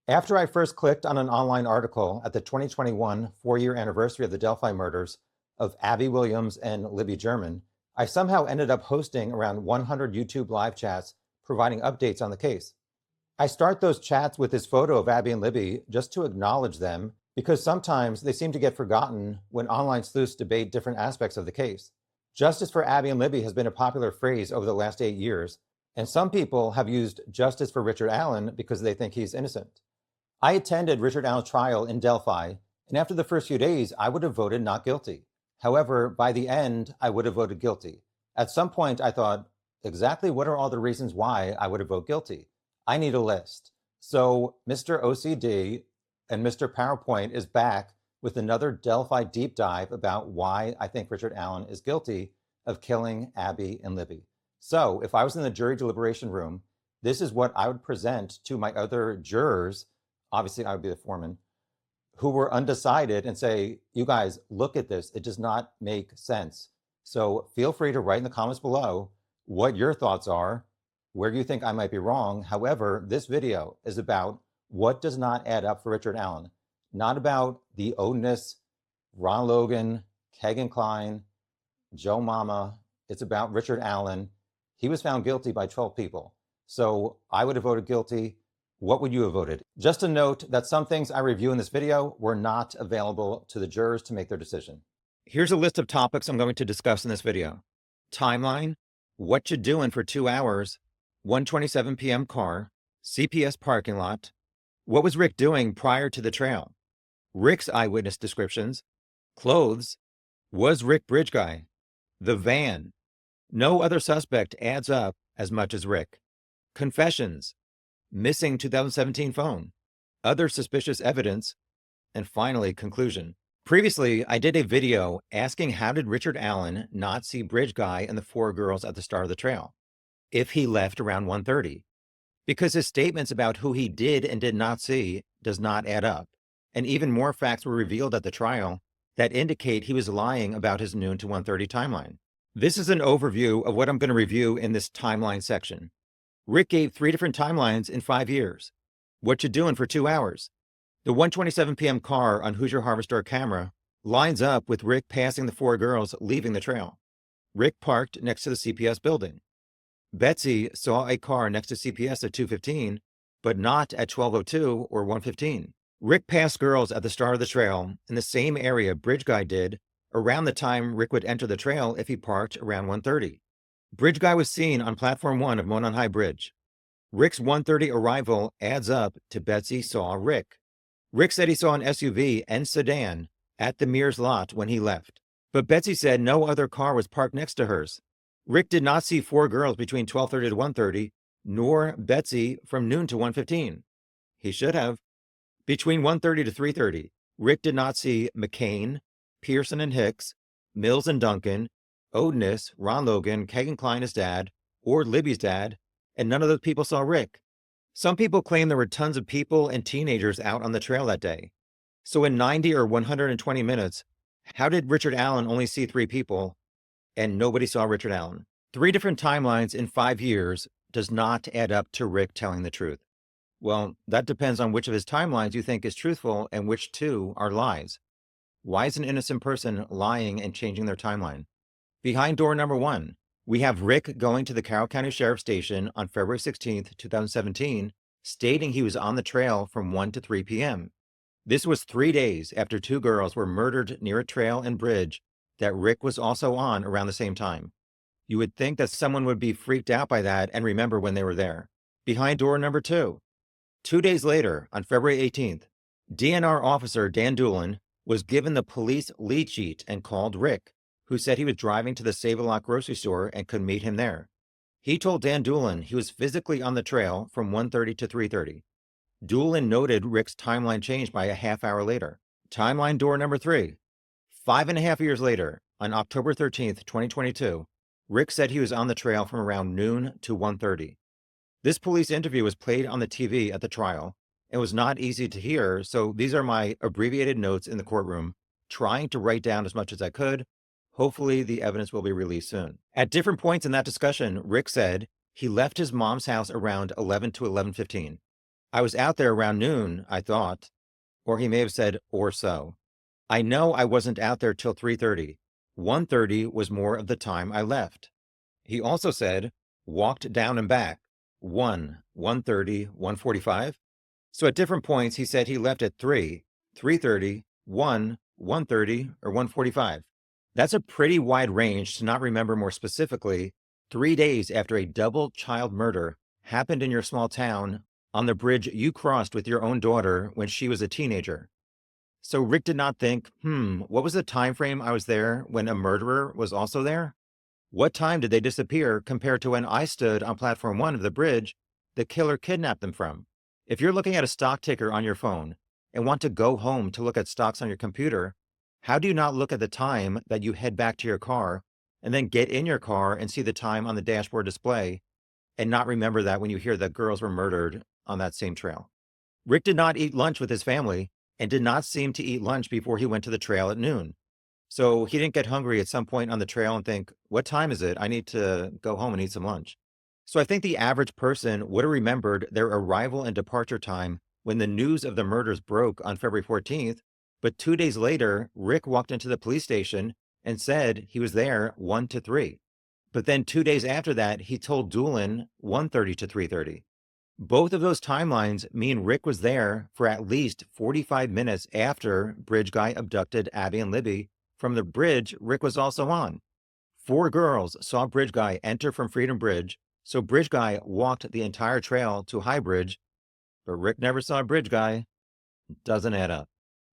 After I first clicked on an online article at the 2021 4-year anniversary of the Delphi murders of Abby Williams and Libby German, I somehow ended up hosting around 100 YouTube live chats providing updates on the case. I start those chats with this photo of Abby and Libby just to acknowledge them because sometimes they seem to get forgotten when online sleuths debate different aspects of the case. Justice for Abby and Libby has been a popular phrase over the last 8 years, and some people have used justice for Richard Allen because they think he's innocent. I attended Richard Allen's trial in Delphi, and after the first few days, I would have voted not guilty. However, by the end, I would have voted guilty. At some point, I thought, exactly what are all the reasons why I would have voted guilty? I need a list. So Mr. OCD and Mr. PowerPoint is back with another Delphi deep dive about why I think Richard Allen is guilty of killing Abby and Libby. So if I was in the jury deliberation room, this is what I would present to my other jurors. Obviously, I would be the foreman, who were undecided, and say, you guys, look at this. It does not make sense. So feel free to write in the comments below what your thoughts are, where you think I might be wrong. However, this video is about what does not add up for Richard Allen, not about the Odinist, Ron Logan, Kegan Kline, Joe Mama. It's about Richard Allen. He was found guilty by 12 people. So I would have voted guilty. What would you have voted? Just a note that some things I review in this video were not available to the jurors to make their decision. Here's a list of topics I'm going to discuss in this video. Timeline, what you doing for 2 hours, 1:27 p.m. car, CPS parking lot, what was Rick doing prior to the trail, Rick's eyewitness descriptions, clothes, was Rick bridge guy, the van, no other suspect adds up as much as Rick, confessions, missing 2017 phone, other suspicious evidence, and finally, conclusion. Previously, I did a video asking how did Richard Allen not see Bridge Guy and the 4 girls at the start of the trail, if he left around 1:30, because his statements about who he did and did not see does not add up, and even more facts were revealed at the trial that indicate he was lying about his noon to 1:30 timeline. This is an overview of what I'm going to review in this timeline section. Rick gave 3 different timelines in 5 years. What you doing for 2 hours? The 1:27 p.m. car on Hoosier Harvester camera lines up with Rick passing the 4 girls leaving the trail. Rick parked next to the CPS building. Betsy saw a car next to CPS at 2:15, but not at 12:02 or 1:15. Rick passed girls at the start of the trail in the same area Bridge Guy did around the time Rick would enter the trail if he parked around 1:30. Bridge Guy was seen on Platform 1 of Monon High Bridge. Rick's 1:30 arrival adds up to Betsy saw Rick. Rick said he saw an SUV and sedan at the Mears lot when he left, but Betsy said no other car was parked next to hers. Rick did not see 4 girls between 12:30 to 1:30, nor Betsy from noon to 1:15. He should have. Between 1:30 to 3:30, Rick did not see McCain, Pearson and Hicks, Mills and Duncan, Odinist, Ron Logan, Kegan Kline, his dad, or Libby's dad, and none of those people saw Rick. Some people claim there were tons of people and teenagers out on the trail that day. So in 90 or 120 minutes, how did Richard Allen only see 3 people and nobody saw Richard Allen? 3 different timelines in 5 years does not add up to Rick telling the truth. Well, that depends on which of his timelines you think is truthful and which 2 are lies. Why is an innocent person lying and changing their timeline? Behind door number 1, we have Rick going to the Carroll County Sheriff's Station on February 16th, 2017, stating he was on the trail from 1 to 3 p.m. This was 3 days after 2 girls were murdered near a trail and bridge that Rick was also on around the same time. You would think that someone would be freaked out by that and remember when they were there. Behind door number 2, 2 days later, on February 18th, DNR officer Dan Doolin was given the police lead sheet and called Rick, who said he was driving to the Save-A-Lot grocery store and could meet him there. He told Dan Doolin he was physically on the trail from 1:30 to 3:30. Doolin noted Rick's timeline changed by a half hour later. Timeline door number 3. 5.5 years later, on October 13th, 2022, Rick said he was on the trail from around noon to 1:30. This police interview was played on the TV at the trial and was not easy to hear, so these are my abbreviated notes in the courtroom, trying to write down as much as I could. Hopefully, the evidence will be released soon. At different points in that discussion, Rick said he left his mom's house around 11 to 11:15. I was out there around noon, I thought. Or he may have said, or so. I know I wasn't out there till 3:30. 1:30 was more of the time I left. He also said, walked down and back. 1:30, 1:45. So at different points, he said he left at 3, 3:30, 1:30, or 1:45. That's a pretty wide range to not remember more specifically 3 days after a double child murder happened in your small town on the bridge you crossed with your own daughter when she was a teenager. So Rick did not think, what was the time frame I was there when a murderer was also there? What time did they disappear compared to when I stood on platform 1 of the bridge the killer kidnapped them from? If you're looking at a stock ticker on your phone and want to go home to look at stocks on your computer, how do you not look at the time that you head back to your car and then get in your car and see the time on the dashboard display and not remember that when you hear that girls were murdered on that same trail? Rick did not eat lunch with his family and did not seem to eat lunch before he went to the trail at noon. So he didn't get hungry at some point on the trail and think, what time is it? I need to go home and eat some lunch. So I think the average person would have remembered their arrival and departure time when the news of the murders broke on February 14th. But 2 days later, Rick walked into the police station and said he was there 1 to 3. But then 2 days after that, he told Doolin 1:30 to 3:30. Both of those timelines mean Rick was there for at least 45 minutes after Bridge Guy abducted Abby and Libby from the bridge Rick was also on. 4 girls saw Bridge Guy enter from Freedom Bridge, so Bridge Guy walked the entire trail to High Bridge, but Rick never saw Bridge Guy. Doesn't add up.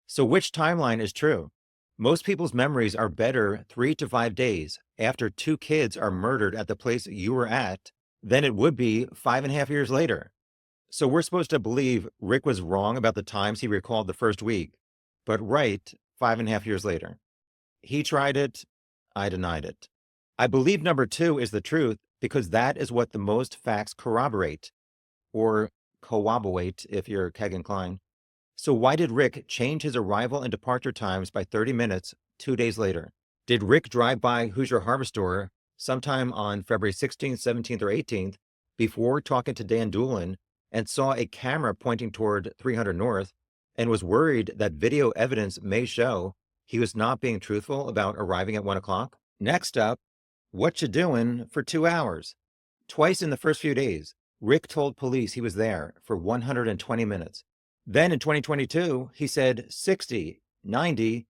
So which timeline is true? Most people's memories are better 3 to 5 days after 2 kids are murdered at the place you were at than it would be 5.5 years later. So we're supposed to believe Rick was wrong about the times he recalled the first week, but right 5.5 years later. He tried it, I denied it. I believe number 2 is the truth because that is what the most facts corroborate, or corroborate if you're keg inclined. So why did Rick change his arrival and departure times by 30 minutes 2 days later? Did Rick drive by Hoosier Harbor Store sometime on February 16th, 17th, or 18th before talking to Dan Doolin and saw a camera pointing toward 300 North and was worried that video evidence may show he was not being truthful about arriving at 1 o'clock? Next up, whatcha doing for 2 hours? Twice in the first few days, Rick told police he was there for 120 minutes. Then in 2022, he said 60, 90,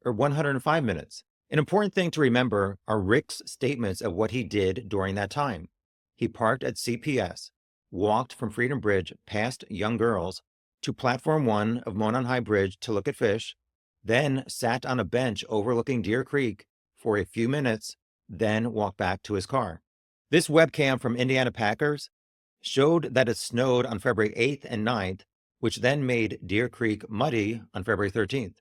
or 105 minutes. An important thing to remember are Rick's statements of what he did during that time. He parked at CPS, walked from Freedom Bridge past young girls to platform 1 of Monon High Bridge to look at fish, then sat on a bench overlooking Deer Creek for a few minutes, then walked back to his car. This webcam from Indiana Packers showed that it snowed on February 8th and 9th, which then made Deer Creek muddy on February 13th.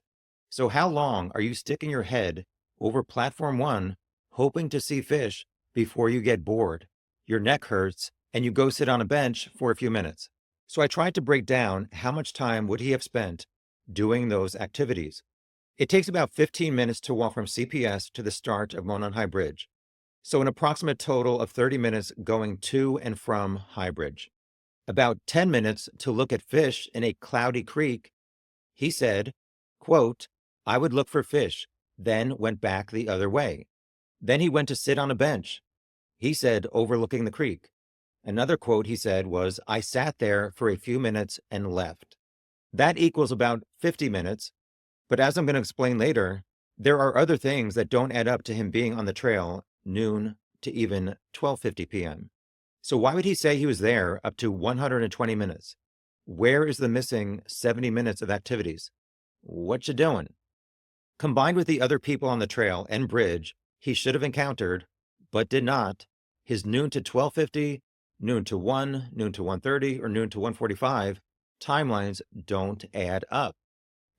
So how long are you sticking your head over platform 1 hoping to see fish before you get bored, your neck hurts, and you go sit on a bench for a few minutes? So I tried to break down how much time would he have spent doing those activities. It takes about 15 minutes to walk from CPS to the start of Monon High Bridge. So an approximate total of 30 minutes going to and from High Bridge. About 10 minutes to look at fish in a cloudy creek. He said, quote, I would look for fish, then went back the other way. Then he went to sit on a bench. He said, overlooking the creek. Another quote he said was, I sat there for a few minutes and left. That equals about 50 minutes. But as I'm going to explain later, there are other things that don't add up to him being on the trail noon to even 12:50 p.m. So why would he say he was there up to 120 minutes? Where is the missing 70 minutes of activities? What you doing? Combined with the other people on the trail and bridge he should have encountered, but did not, his noon to 12:50, noon to 1, noon to 1:30, or noon to 1:45 timelines don't add up.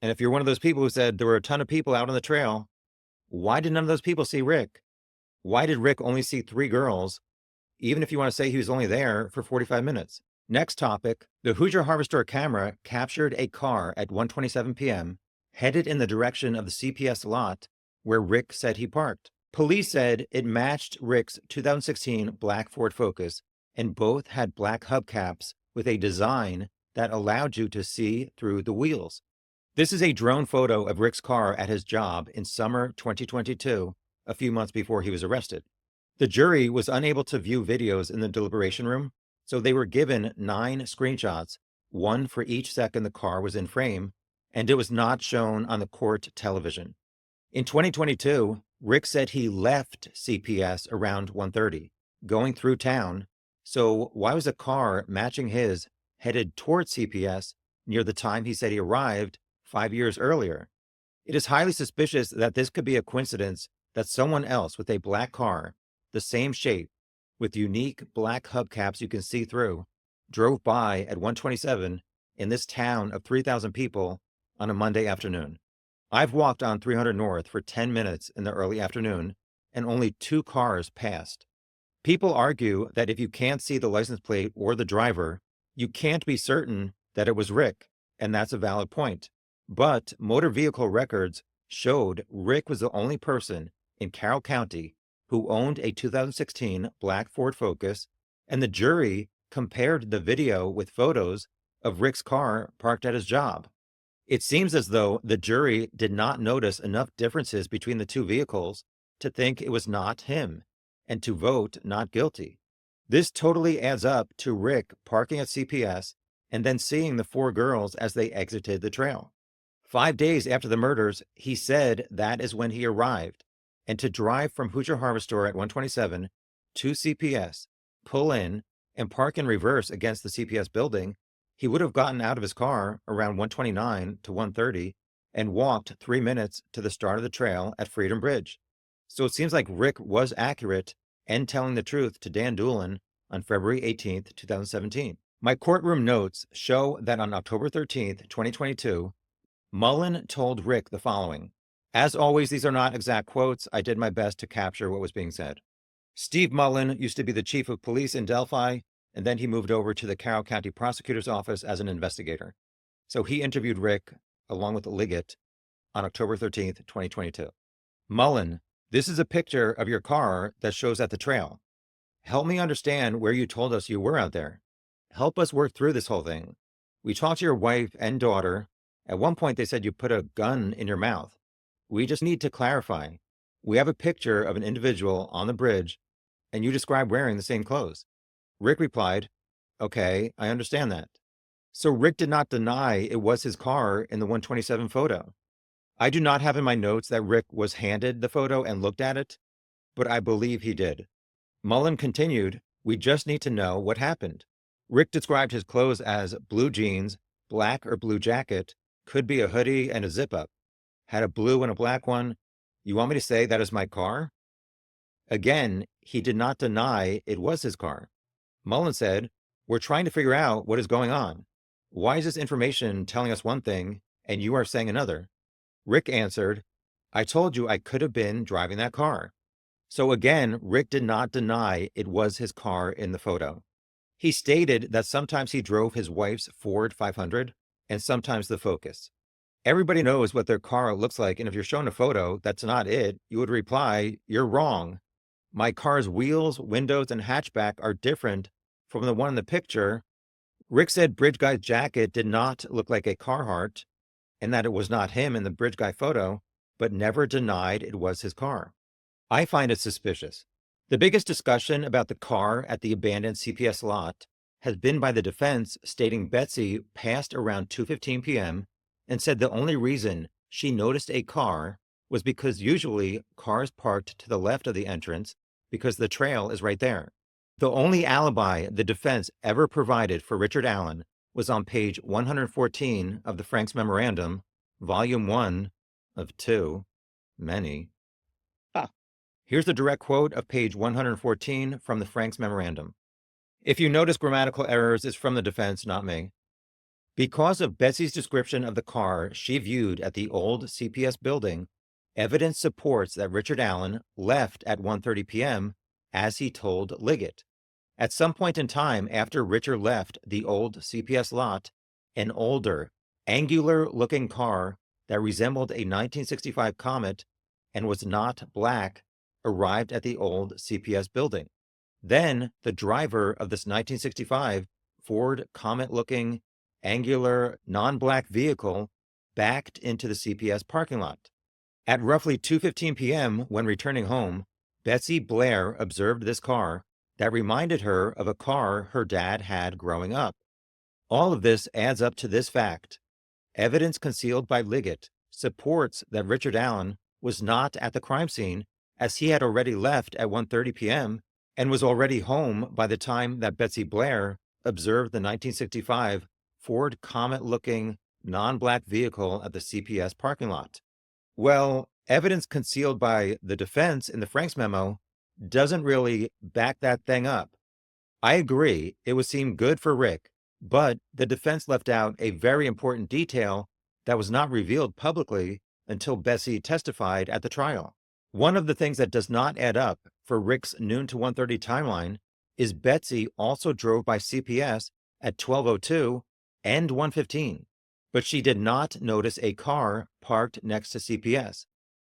And if you're one of those people who said there were a ton of people out on the trail, why did none of those people see Rick? Why did Rick only see 3 girls, even if you want to say he was only there for 45 minutes? Next topic, the Hoosier Harbor Store camera captured a car at 1:27 p.m. headed in the direction of the CPS lot where Rick said he parked. Police said it matched Rick's 2016 black Ford Focus, and both had black hubcaps with a design that allowed you to see through the wheels. This is a drone photo of Rick's car at his job in summer 2022, a few months before he was arrested. The jury was unable to view videos in the deliberation room, so they were given 9 screenshots, one for each second the car was in frame, and it was not shown on the court television. In 2022, Rick said he left CPS around 1:30, going through town. So why was a car matching his headed towards CPS near the time he said he arrived 5 years earlier? It is highly suspicious that this could be a coincidence that someone else with a black car, the same shape, with unique black hubcaps you can see through, drove by at 127 in this town of 3,000 people on a Monday afternoon. I've walked on 300 North for 10 minutes in the early afternoon, and only 2 cars passed. People argue that if you can't see the license plate or the driver, you can't be certain that it was Rick, and that's a valid point. But motor vehicle records showed Rick was the only person in Carroll County who owned a 2016 black Ford Focus, and the jury compared the video with photos of Rick's car parked at his job. It seems as though the jury did not notice enough differences between the 2 vehicles to think it was not him and to vote not guilty. This totally adds up to Rick parking at CPS and then seeing the 4 girls as they exited the trail. 5 days after the murders, he said that is when he arrived, and to drive from Hoosier Harbor Store at 127 to CPS, pull in, and park in reverse against the CPS building, he would have gotten out of his car around 129 to 130 and walked 3 minutes to the start of the trail at Freedom Bridge. So it seems like Rick was accurate and telling the truth to Dan Doolin on February 18th, 2017. My courtroom notes show that on October 13th, 2022, Mullen told Rick the following. As always, these are not exact quotes. I did my best to capture what was being said. Steve Mullen used to be the chief of police in Delphi, and then he moved over to the Carroll County Prosecutor's Office as an investigator. So he interviewed Rick, along with Liggett, on October 13th, 2022. Mullen, this is a picture of your car that shows at the trail. Help me understand where you told us you were out there. Help us work through this whole thing. We talked to your wife and daughter. At one point, they said you put a gun in your mouth. We just need to clarify. We have a picture of an individual on the bridge, and you describe wearing the same clothes. Rick replied, okay, I understand that. So Rick did not deny it was his car in the 127 photo. I do not have in my notes that Rick was handed the photo and looked at it, but I believe he did. Mullen continued, we just need to know what happened. Rick described his clothes as blue jeans, black or blue jacket, could be a hoodie and a zip-up. Had a blue and a black one. You want me to say that is my car? Again, he did not deny it was his car. Mullen said, we're trying to figure out what is going on. Why is this information telling us one thing and you are saying another? Rick answered, I told you I could have been driving that car. So again, Rick did not deny it was his car in the photo. He stated that sometimes he drove his wife's Ford 500 and sometimes the Focus. Everybody knows what their car looks like, and if you're shown a photo that's not it, you would reply, you're wrong. My car's wheels, windows, and hatchback are different from the one in the picture. Rick said Bridge Guy's jacket did not look like a Carhartt, and that it was not him in the Bridge Guy photo, but never denied it was his car. I find it suspicious. The biggest discussion about the car at the abandoned CPS lot has been by the defense, stating Betsy passed around 2:15 p.m. and said the only reason she noticed a car was because usually cars parked to the left of the entrance because the trail is right there. The only alibi the defense ever provided for Richard Allen was on page 114 of the Franks Memorandum, volume 1 of 2, many. Here's the direct quote of page 114 from the Franks Memorandum. If you notice grammatical errors, it's from the defense, not me. Because of Betsy's description of the car she viewed at the old CPS building, evidence supports that Richard Allen left at 1:30 p.m. as he told Liggett. At some point in time after Richard left the old CPS lot, an older, angular-looking car that resembled a 1965 Comet and was not black arrived at the old CPS building. Then the driver of this 1965 Ford Comet-looking angular, non-black vehicle backed into the CPS parking lot. At roughly 2:15 p.m., when returning home, Betsy Blair observed this car that reminded her of a car her dad had growing up. All of this adds up to this fact. Evidence concealed by Liggett supports that Richard Allen was not at the crime scene, as he had already left at 1:30 p.m. and was already home by the time that Betsy Blair observed the 1965 Ford Comet-looking non-black vehicle at the CPS parking lot. Well, evidence concealed by the defense in the Franks memo doesn't really back that thing up. I agree, it would seem good for Rick, but the defense left out a very important detail that was not revealed publicly until Bessie testified at the trial. One of the things that does not add up for Rick's noon to 1:30 timeline is Betsy also drove by CPS at 12:02 and 1:15, but she did not notice a car parked next to CPS.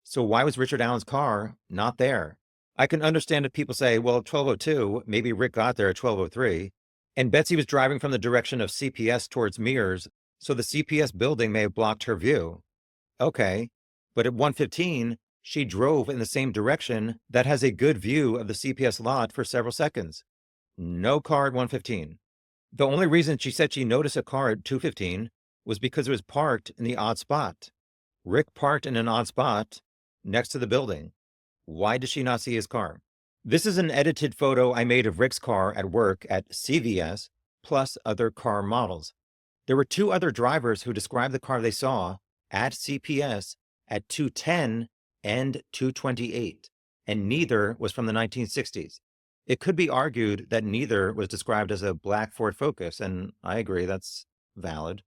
So why was Richard Allen's car not there? I can understand if people say, well, at 12:02, maybe Rick got there at 12:03, and Betsy was driving from the direction of CPS towards Mears, so the CPS building may have blocked her view. Okay, but at 1:15, she drove in the same direction that has a good view of the CPS lot for several seconds. No car at 1:15. The only reason she said she noticed a car at 2:15 was because it was parked in the odd spot. Rick parked in an odd spot next to the building. Why did she not see his car? This is an edited photo I made of Rick's car at work at CVS, plus other car models. There were two other drivers who described the car they saw at CPS at 2:10 and 2:28, and neither was from the 1960s. It could be argued that neither was described as a black Ford Focus, and I agree that's valid.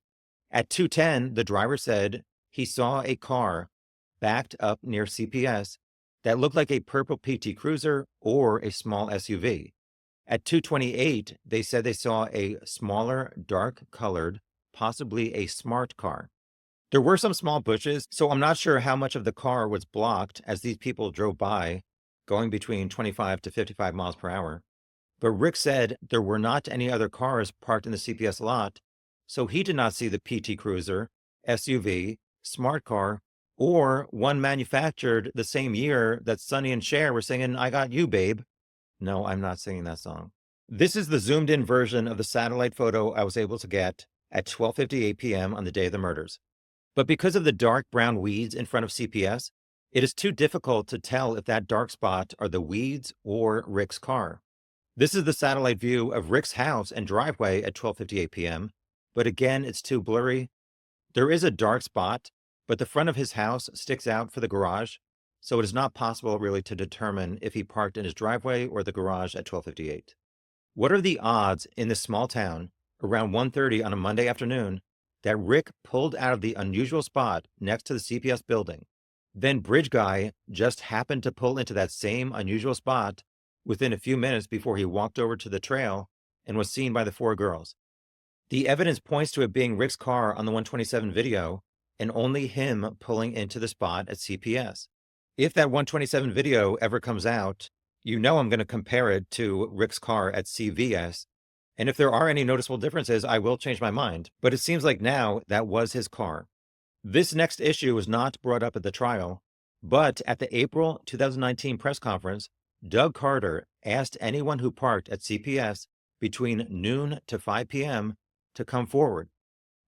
At 2:10, the driver said he saw a car backed up near CPS that looked like a purple PT Cruiser or a small SUV. At 2:28, they said they saw a smaller, dark-colored, possibly a smart car. There were some small bushes, so I'm not sure how much of the car was blocked as these people drove by, going between 25 to 55 miles per hour. But Rick said there were not any other cars parked in the CPS lot, so he did not see the PT Cruiser, SUV, smart car, or one manufactured the same year that Sonny and Cher were singing I Got You, Babe. No, I'm not singing that song. This is the zoomed in version of the satellite photo I was able to get at 12:58 p.m. on the day of the murders. But because of the dark brown weeds in front of CPS, it is too difficult to tell if that dark spot are the weeds or Rick's car. This is the satellite view of Rick's house and driveway at 12:58 p.m., but again, it's too blurry. There is a dark spot, but the front of his house sticks out for the garage, so it is not possible really to determine if he parked in his driveway or the garage at 12:58. What are the odds in this small town around 1:30 on a Monday afternoon that Rick pulled out of the unusual spot next to the CPS building? Then Bridge Guy just happened to pull into that same unusual spot within a few minutes before he walked over to the trail and was seen by the four girls. The evidence points to it being Rick's car on the 127 video and only him pulling into the spot at CPS. If that 127 video ever comes out, you know I'm going to compare it to Rick's car at CVS. And if there are any noticeable differences, I will change my mind. But it seems like now that was his car. This next issue was not brought up at the trial, but at the April 2019 press conference, Doug Carter asked anyone who parked at CPS between noon to 5 p.m. to come forward.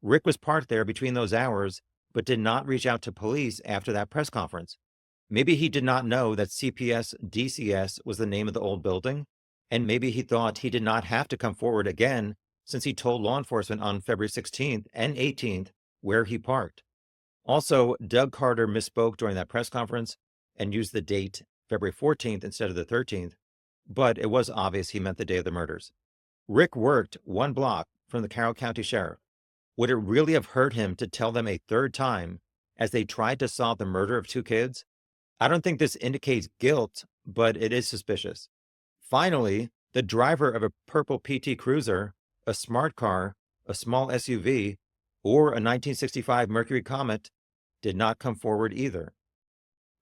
Rick was parked there between those hours, but did not reach out to police after that press conference. Maybe he did not know that CPS DCS was the name of the old building, and maybe he thought he did not have to come forward again since he told law enforcement on February 16th and 18th where he parked. Also, Doug Carter misspoke during that press conference and used the date February 14th instead of the 13th, but it was obvious he meant the day of the murders. Rick worked one block from the Carroll County Sheriff. Would it really have hurt him to tell them a third time as they tried to solve the murder of two kids? I don't think this indicates guilt, but it is suspicious. Finally, the driver of a purple PT Cruiser, a smart car, a small SUV, or a 1965 Mercury Comet did not come forward either.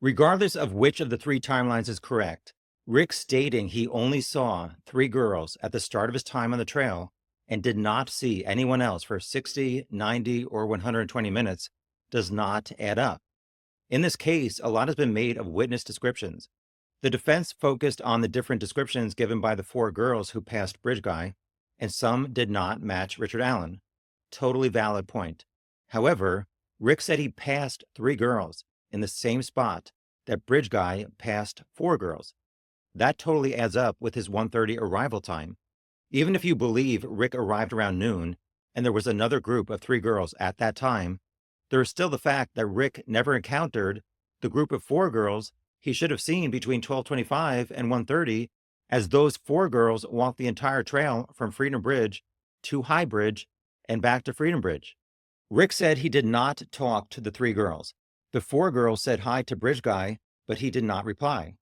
Regardless of which of the three timelines is correct, Rick stating he only saw three girls at the start of his time on the trail and did not see anyone else for 60, 90, or 120 minutes does not add up. In this case, a lot has been made of witness descriptions. The defense focused on the different descriptions given by the 4 girls who passed Bridge Guy, and some did not match Richard Allen. Totally valid point. However, Rick said he passed 3 girls in the same spot that Bridge Guy passed 4 girls. That totally adds up with his 1:30 arrival time. Even if you believe Rick arrived around noon and there was another group of 3 girls at that time, there is still the fact that Rick never encountered the group of 4 girls he should have seen between 12:25 and 1:30, as those 4 girls walked the entire trail from Freedom Bridge to High Bridge and back to Freedom Bridge. Rick said he did not talk to the 3 girls. The 4 girls said hi to Bridge Guy, but he did not reply.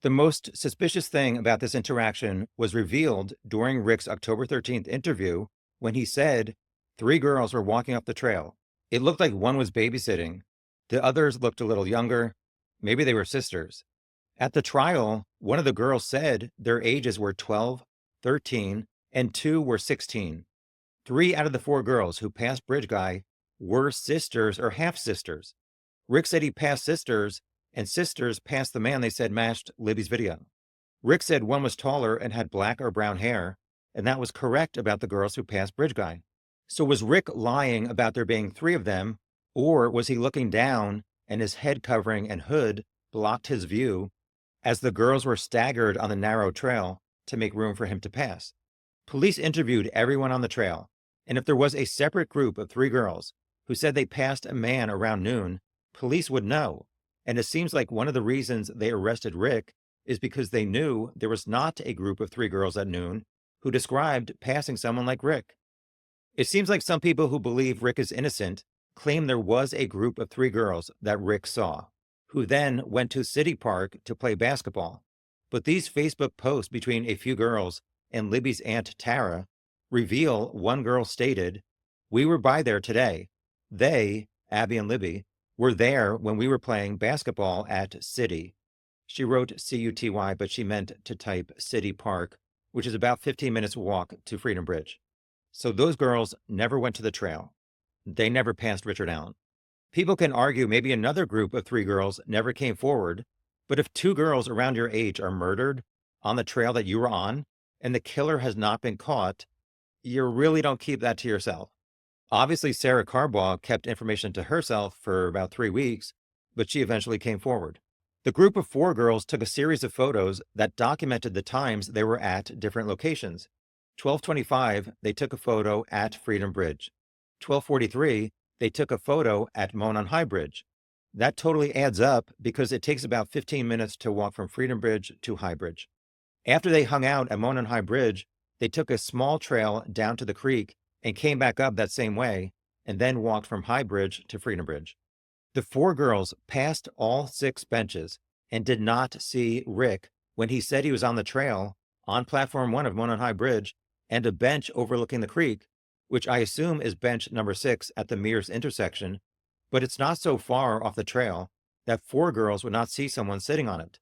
The most suspicious thing about this interaction was revealed during Rick's October 13th interview when he said 3 girls were walking up the trail. It looked like one was babysitting. The others looked a little younger. Maybe they were sisters. At the trial, one of the girls said their ages were 12, 13, and 2 were 16. 3 out of the 4 girls who passed Bridge Guy were sisters or half-sisters. Rick said he passed sisters, and sisters passed the man they said matched Libby's video. Rick said one was taller and had black or brown hair, and that was correct about the girls who passed Bridge Guy. So was Rick lying about there being 3 of them, or was he looking down and his head covering and hood blocked his view as the girls were staggered on the narrow trail to make room for him to pass? Police interviewed everyone on the trail, and if there was a separate group of 3 girls who said they passed a man around noon, police would know. And it seems like one of the reasons they arrested Rick is because they knew there was not a group of 3 girls at noon who described passing someone like Rick. It seems like some people who believe Rick is innocent claim there was a group of 3 girls that Rick saw, who then went to City Park to play basketball. But these Facebook posts between a few girls and Libby's aunt Tara reveal one girl stated, "We were by there today. They, Abby and Libby, were there when we were playing basketball at City." She wrote CUTY, but she meant to type City Park, which is about 15 minutes walk to Freedom Bridge. So those girls never went to the trail. They never passed Richard Allen. People can argue maybe another group of 3 girls never came forward, but if 2 girls around your age are murdered on the trail that you were on and the killer has not been caught, you really don't keep that to yourself. Obviously, Sarah Carbaugh kept information to herself for about 3 weeks, but she eventually came forward. The group of 4 girls took a series of photos that documented the times they were at different locations. 12:25, they took a photo at Freedom Bridge. 12:43, they took a photo at Monon High Bridge. That totally adds up because it takes about 15 minutes to walk from Freedom Bridge to High Bridge. After they hung out at Monon High Bridge, they took a small trail down to the creek and came back up that same way, and then walked from High Bridge to Freedom Bridge. The 4 girls passed all 6 benches and did not see Rick when he said he was on the trail on Platform 1 of Monon High Bridge and a bench overlooking the creek, which I assume is bench number 6 at the Mears intersection, but it's not so far off the trail that 4 girls would not see someone sitting on it.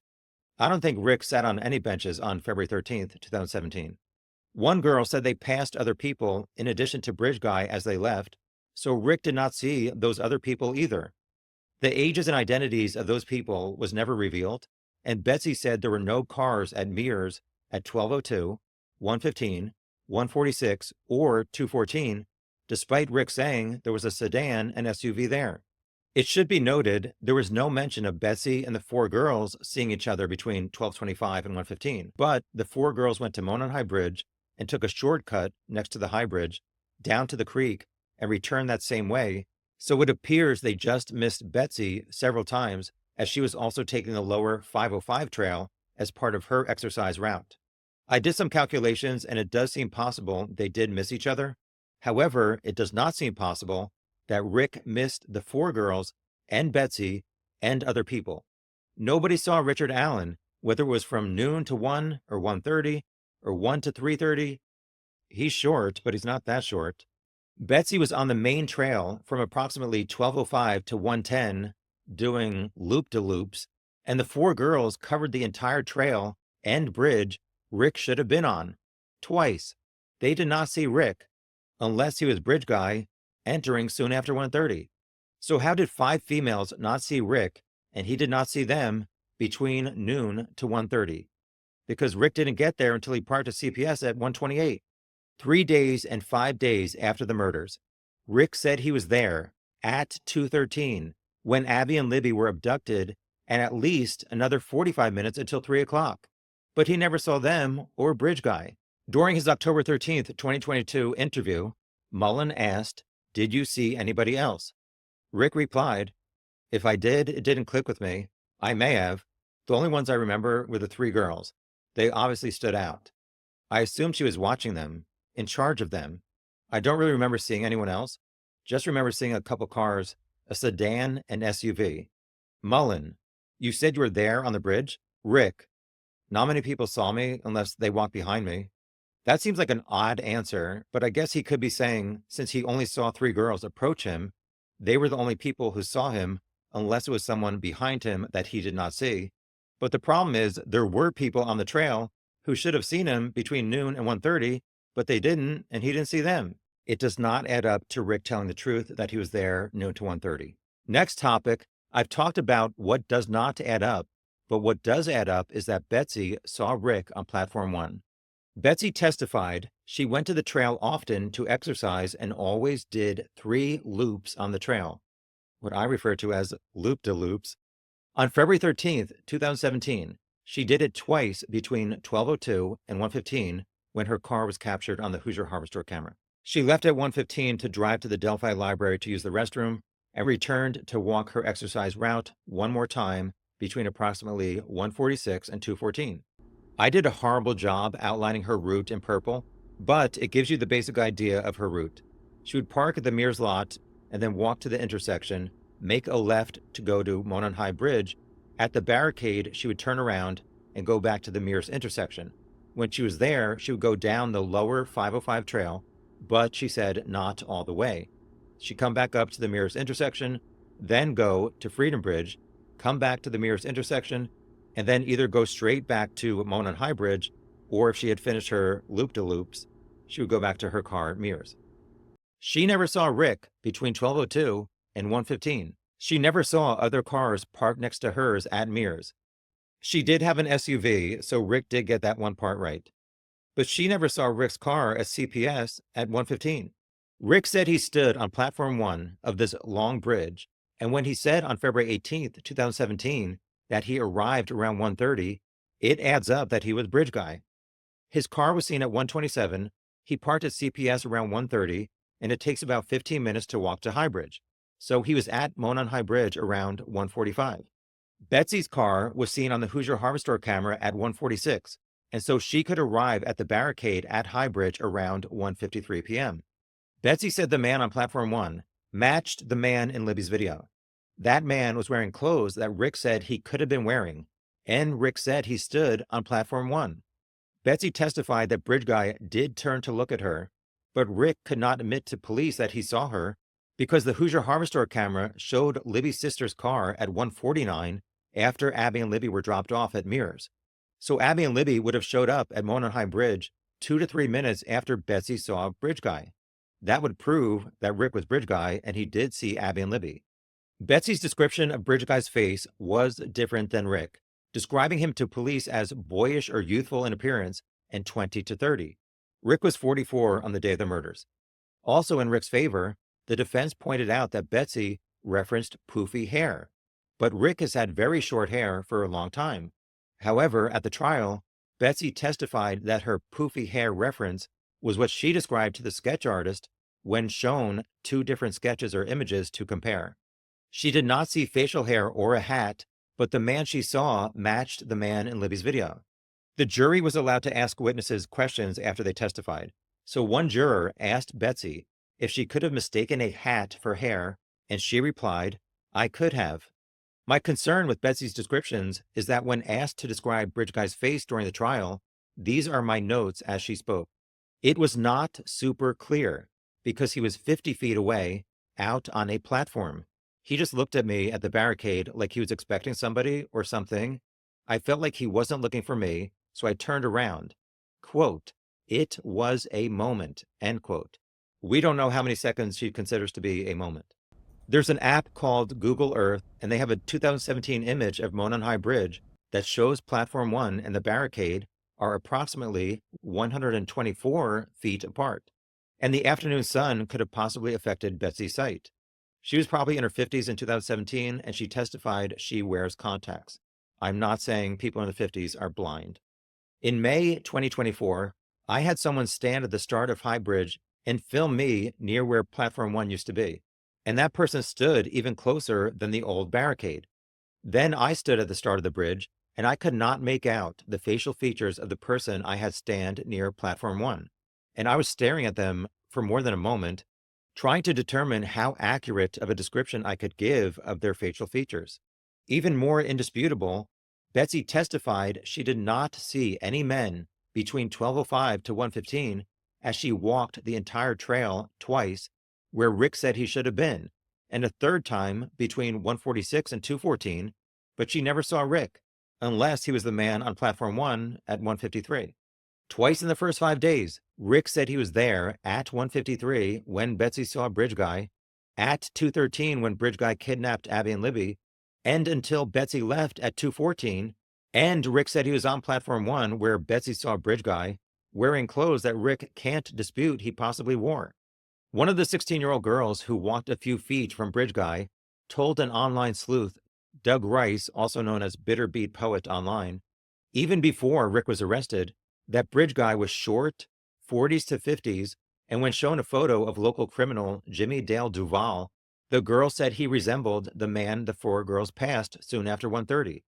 I don't think Rick sat on any benches on February 13th, 2017. One girl said they passed other people in addition to Bridge Guy as they left, so Rick did not see those other people either. The ages and identities of those people was never revealed, and Betsy said there were no cars at Mears at 12:02, 1:15, 1:46, or 2:14, despite Rick saying there was a sedan and SUV there. It should be noted there was no mention of Betsy and the 4 girls seeing each other between 12:25 and 1:15, but the 4 girls went to Monon High Bridge and took a shortcut next to the High Bridge down to the creek and returned that same way, so it appears they just missed Betsy several times as she was also taking the lower 505 trail as part of her exercise route. I did some calculations and it does seem possible they did miss each other. However, it does not seem possible that Rick missed the 4 girls and Betsy and other people. Nobody saw Richard Allen, whether it was from noon to 1 or 1:30 or 1 to 3:30. He's short, but he's not that short. Betsy was on the main trail from approximately 12:05 to 1:10 doing loop-de-loops, and the 4 girls covered the entire trail and bridge Rick should have been on, twice. They did not see Rick, unless he was bridge guy, entering soon after 1:30. So how did 5 females not see Rick and he did not see them between noon to 1:30? Because Rick didn't get there until he parked at CPS at 1:28. 3 days and 5 days after the murders, Rick said he was there at 2:13 when Abby and Libby were abducted, and at least another 45 minutes until 3 o'clock. But he never saw them or Bridge Guy. During his October 13th, 2022 interview, Mullen asked, "Did you see anybody else?" Rick replied, "If I did, it didn't click with me. I may have. The only ones I remember were the 3 girls. They obviously stood out. I assumed she was watching them, in charge of them. I don't really remember seeing anyone else. Just remember seeing a couple cars, a sedan and SUV. Mullen, you said you were there on the bridge? Rick, not many people saw me unless they walked behind me. That seems like an odd answer, but I guess he could be saying since he only saw 3 girls approach him, they were the only people who saw him unless it was someone behind him that he did not see. But the problem is there were people on the trail who should have seen him between noon and 1:30, but they didn't, and he didn't see them. It does not add up to Rick telling the truth that he was there noon to 1:30. Next topic, I've talked about what does not add up, but what does add up is that Betsy saw Rick on platform 1. Betsy testified she went to the trail often to exercise and always did 3 loops on the trail, what I refer to as loop-de-loops. On February 13th, 2017, she did it twice between 12:02 and 1:15 when her car was captured on the Hoosier Harbor Store camera. She left at 1:15 to drive to the Delphi Library to use the restroom and returned to walk her exercise route one more time between approximately 1:46 and 2:14. I did a horrible job outlining her route in purple, but it gives you the basic idea of her route. She would park at the Mears lot and then walk to the intersection, make a left to go to Monon High Bridge. At the barricade, she would turn around and go back to the Mears intersection. When she was there, she would go down the lower 505 trail, but she said not all the way. She'd come back up to the Mears intersection, then go to Freedom Bridge, come back to the Mears intersection, and then either go straight back to Monon High Bridge, or if she had finished her loop-de-loops, she would go back to her car at Mears. She never saw Rick between 12:02 and 1:15. She never saw other cars parked next to hers at Mears. She did have an SUV, so Rick did get that one part right. But she never saw Rick's car at CPS at 1:15. Rick said he stood on platform 1 of this long bridge, and when he said on February 18th, 2017, that he arrived around 1:30, it adds up that he was bridge guy. His car was seen at 1:27, he parked at CPS around 1:30, and it takes about 15 minutes to walk to High Bridge. So he was at Monon High Bridge around 1:45. Betsy's car was seen on the Hoosier Harbor Store camera at 1:46, and so she could arrive at the barricade at High Bridge around 1:53 p.m. Betsy said the man on platform 1 matched the man in Libby's video. That man was wearing clothes that Rick said he could have been wearing, and Rick said he stood on platform 1. Betsy testified that Bridge Guy did turn to look at her, but Rick could not admit to police that he saw her because the Hoosier Harbor Store camera showed Libby's sister's car at 1:49 after Abby and Libby were dropped off at Mears. So Abby and Libby would have showed up at Monon High Bridge 2 to 3 minutes after Betsy saw Bridge Guy. That would prove that Rick was Bridge Guy and he did see Abby and Libby. Betsy's description of Bridge Guy's face was different than Rick, describing him to police as boyish or youthful in appearance and 20 to 30. Rick was 44 on the day of the murders. Also in Rick's favor, the defense pointed out that Betsy referenced poofy hair, but Rick has had very short hair for a long time. However, at the trial, Betsy testified that her poofy hair reference was what she described to the sketch artist when shown 2 different sketches or images to compare. She did not see facial hair or a hat, but the man she saw matched the man in Libby's video. The jury was allowed to ask witnesses questions after they testified. So one juror asked Betsy if she could have mistaken a hat for hair, and she replied, "I could have." My concern with Betsy's descriptions is that when asked to describe Bridge Guy's face during the trial, these are my notes as she spoke. It was not super clear because he was 50 feet away, out on a platform. He just looked at me at the barricade like he was expecting somebody or something. I felt like he wasn't looking for me, so I turned around. Quote, It was a moment, end quote. We don't know how many seconds she considers to be a moment. There's an app called Google Earth, and they have a 2017 image of Monon High Bridge that shows Platform 1 and the barricade are approximately 124 feet apart. And the afternoon sun could have possibly affected Betsy's sight. She was probably in her 50s in 2017, and she testified she wears contacts. I'm not saying people in the 50s are blind. In May 2024, I had someone stand at the start of High Bridge and film me near where Platform 1 used to be. And that person stood even closer than the old barricade. Then I stood at the start of the bridge, and I could not make out the facial features of the person I had stand near Platform 1. And I was staring at them for more than a moment, trying to determine how accurate of a description I could give of their facial features. Even more indisputable, Betsy testified she did not see any men between 12:05 to 1:15 as she walked the entire trail twice where Rick said he should have been, and a third time between 1:46 and 2:14, but she never saw Rick, unless he was the man on Platform 1 at 1:53. Twice in the first 5 days, Rick said he was there at 1:53 when Betsy saw Bridge Guy, at 2:13 when Bridge Guy kidnapped Abby and Libby, and until Betsy left at 2:14, and Rick said he was on Platform 1 where Betsy saw Bridge Guy, wearing clothes that Rick can't dispute he possibly wore. One of the 16-year-old girls who walked a few feet from Bridge Guy told an online sleuth, Doug Rice, also known as Bitter Beat Poet online, even before Rick was arrested, that Bridge Guy was short, 40s to 50s, and when shown a photo of local criminal Jimmy Dale Duval, the girl said he resembled the man the 4 girls passed soon after 1:30.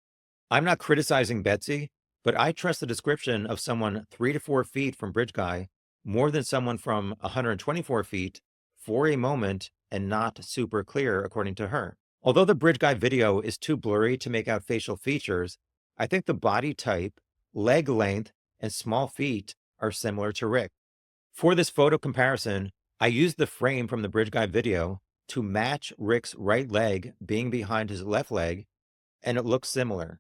I'm not criticizing Betsy, but I trust the description of someone 3 to 4 feet from Bridge Guy more than someone from 124 feet for a moment and not super clear, according to her. Although the Bridge Guy video is too blurry to make out facial features, I think the body type, leg length, and small feet are similar to Rick. For this photo comparison, I used the frame from the Bridge Guy video to match Rick's right leg being behind his left leg, and it looks similar.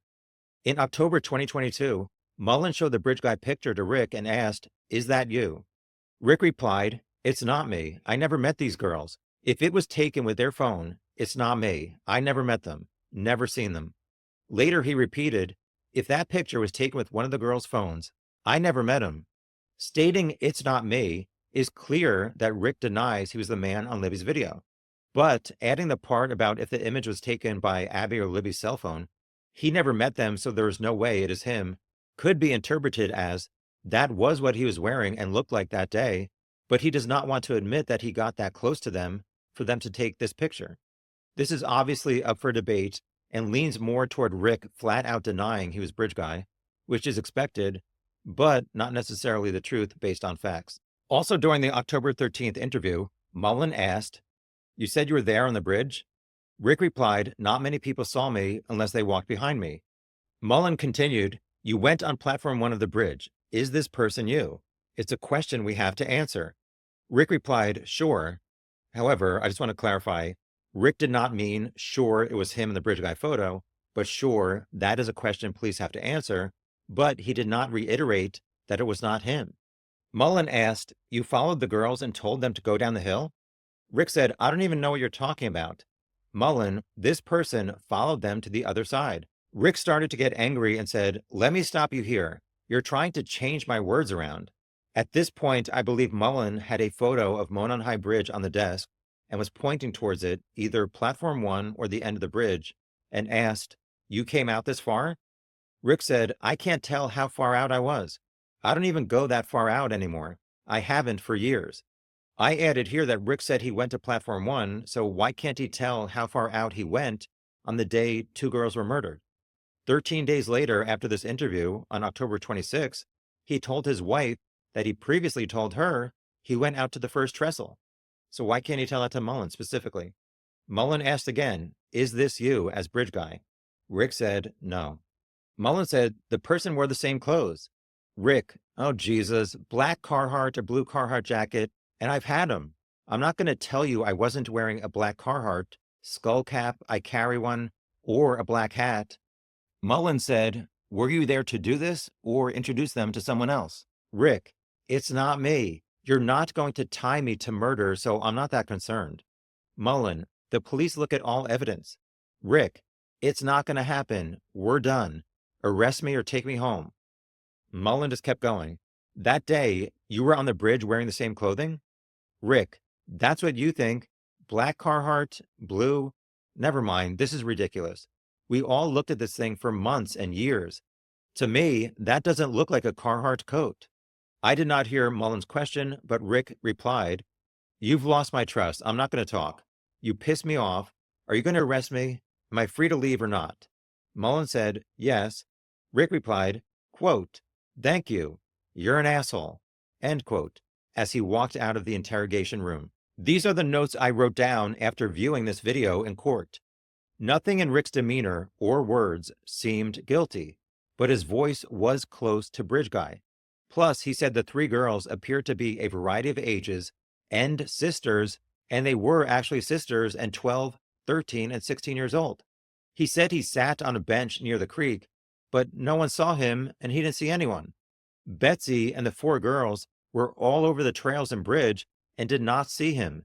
In October 2022, Mullen showed the Bridge Guy picture to Rick and asked, "Is that you?" Rick replied, "It's not me. I never met these girls. If it was taken with their phone, it's not me. I never met them. Never seen them." Later, he repeated, "If that picture was taken with one of the girls' phones, I never met him." Stating "it's not me" is clear that Rick denies he was the man on Libby's video. But adding the part about if the image was taken by Abby or Libby's cell phone, he never met them, so there is no way it is him, could be interpreted as that was what he was wearing and looked like that day, but he does not want to admit that he got that close to them for them to take this picture. This is obviously up for debate and leans more toward Rick flat out denying he was Bridge Guy, which is expected, but not necessarily the truth based on facts. Also, during the October 13th interview, Mullen asked, "You said you were there on the bridge?" Rick replied, "Not many people saw me unless they walked behind me." Mullen continued, "You went on Platform 1 of the bridge. Is this person you? It's a question we have to answer." Rick replied, "Sure." However, I just want to clarify, Rick did not mean sure it was him in the Bridge Guy photo, but sure, that is a question police have to answer, but he did not reiterate that it was not him. Mullen asked, "You followed the girls and told them to go down the hill?" Rick said, "I don't even know what you're talking about." Mullen, "This person followed them to the other side." Rick started to get angry and said, "Let me stop you here. You're trying to change my words around." At this point, I believe Mullen had a photo of Monon High Bridge on the desk and was pointing towards it, either Platform 1 or the end of the bridge, and asked, "You came out this far?" Rick said, "I can't tell how far out I was. I don't even go that far out anymore. I haven't for years." I added here that Rick said he went to Platform 1, so why can't he tell how far out he went on the day 2 girls were murdered? 13 days later, after this interview, on October 26, he told his wife that he previously told her he went out to the first trestle. So why can't he tell that to Mullen specifically? Mullen asked again, "Is this you as Bridge Guy?" Rick said, "No." Mullen said, "The person wore the same clothes." Rick, "Oh Jesus, black Carhartt or blue Carhartt jacket, and I've had them. I'm not going to tell you I wasn't wearing a black Carhartt, skull cap, I carry one, or a black hat." Mullen said, "Were you there to do this or introduce them to someone else?" Rick, It's not me. You're not going to tie me to murder, so I'm not that concerned. Mullen, the police look at all evidence. Rick, it's not going to happen. We're done. Arrest me or take me home. Mullen just kept going. That day, you were on the bridge wearing the same clothing? Rick, that's what you think. Black Carhartt, blue. Never mind, this is ridiculous. We all looked at this thing for months and years. To me, that doesn't look like a Carhartt coat. I did not hear Mullen's question, but Rick replied, You've lost my trust. I'm not going to talk. You pissed me off. Are you going to arrest me? Am I free to leave or not? Mullen said, Yes. Rick replied, quote, Thank you. You're an asshole. End quote, as he walked out of the interrogation room. These are the notes I wrote down after viewing this video in court. Nothing in Rick's demeanor or words seemed guilty, but his voice was close to Bridge Guy. Plus, he said the three girls appeared to be a variety of ages and sisters, and they were actually sisters and 12, 13, and 16 years old. He said he sat on a bench near the creek, but no one saw him and he didn't see anyone. Betsy and the four girls were all over the trails and bridge and did not see him.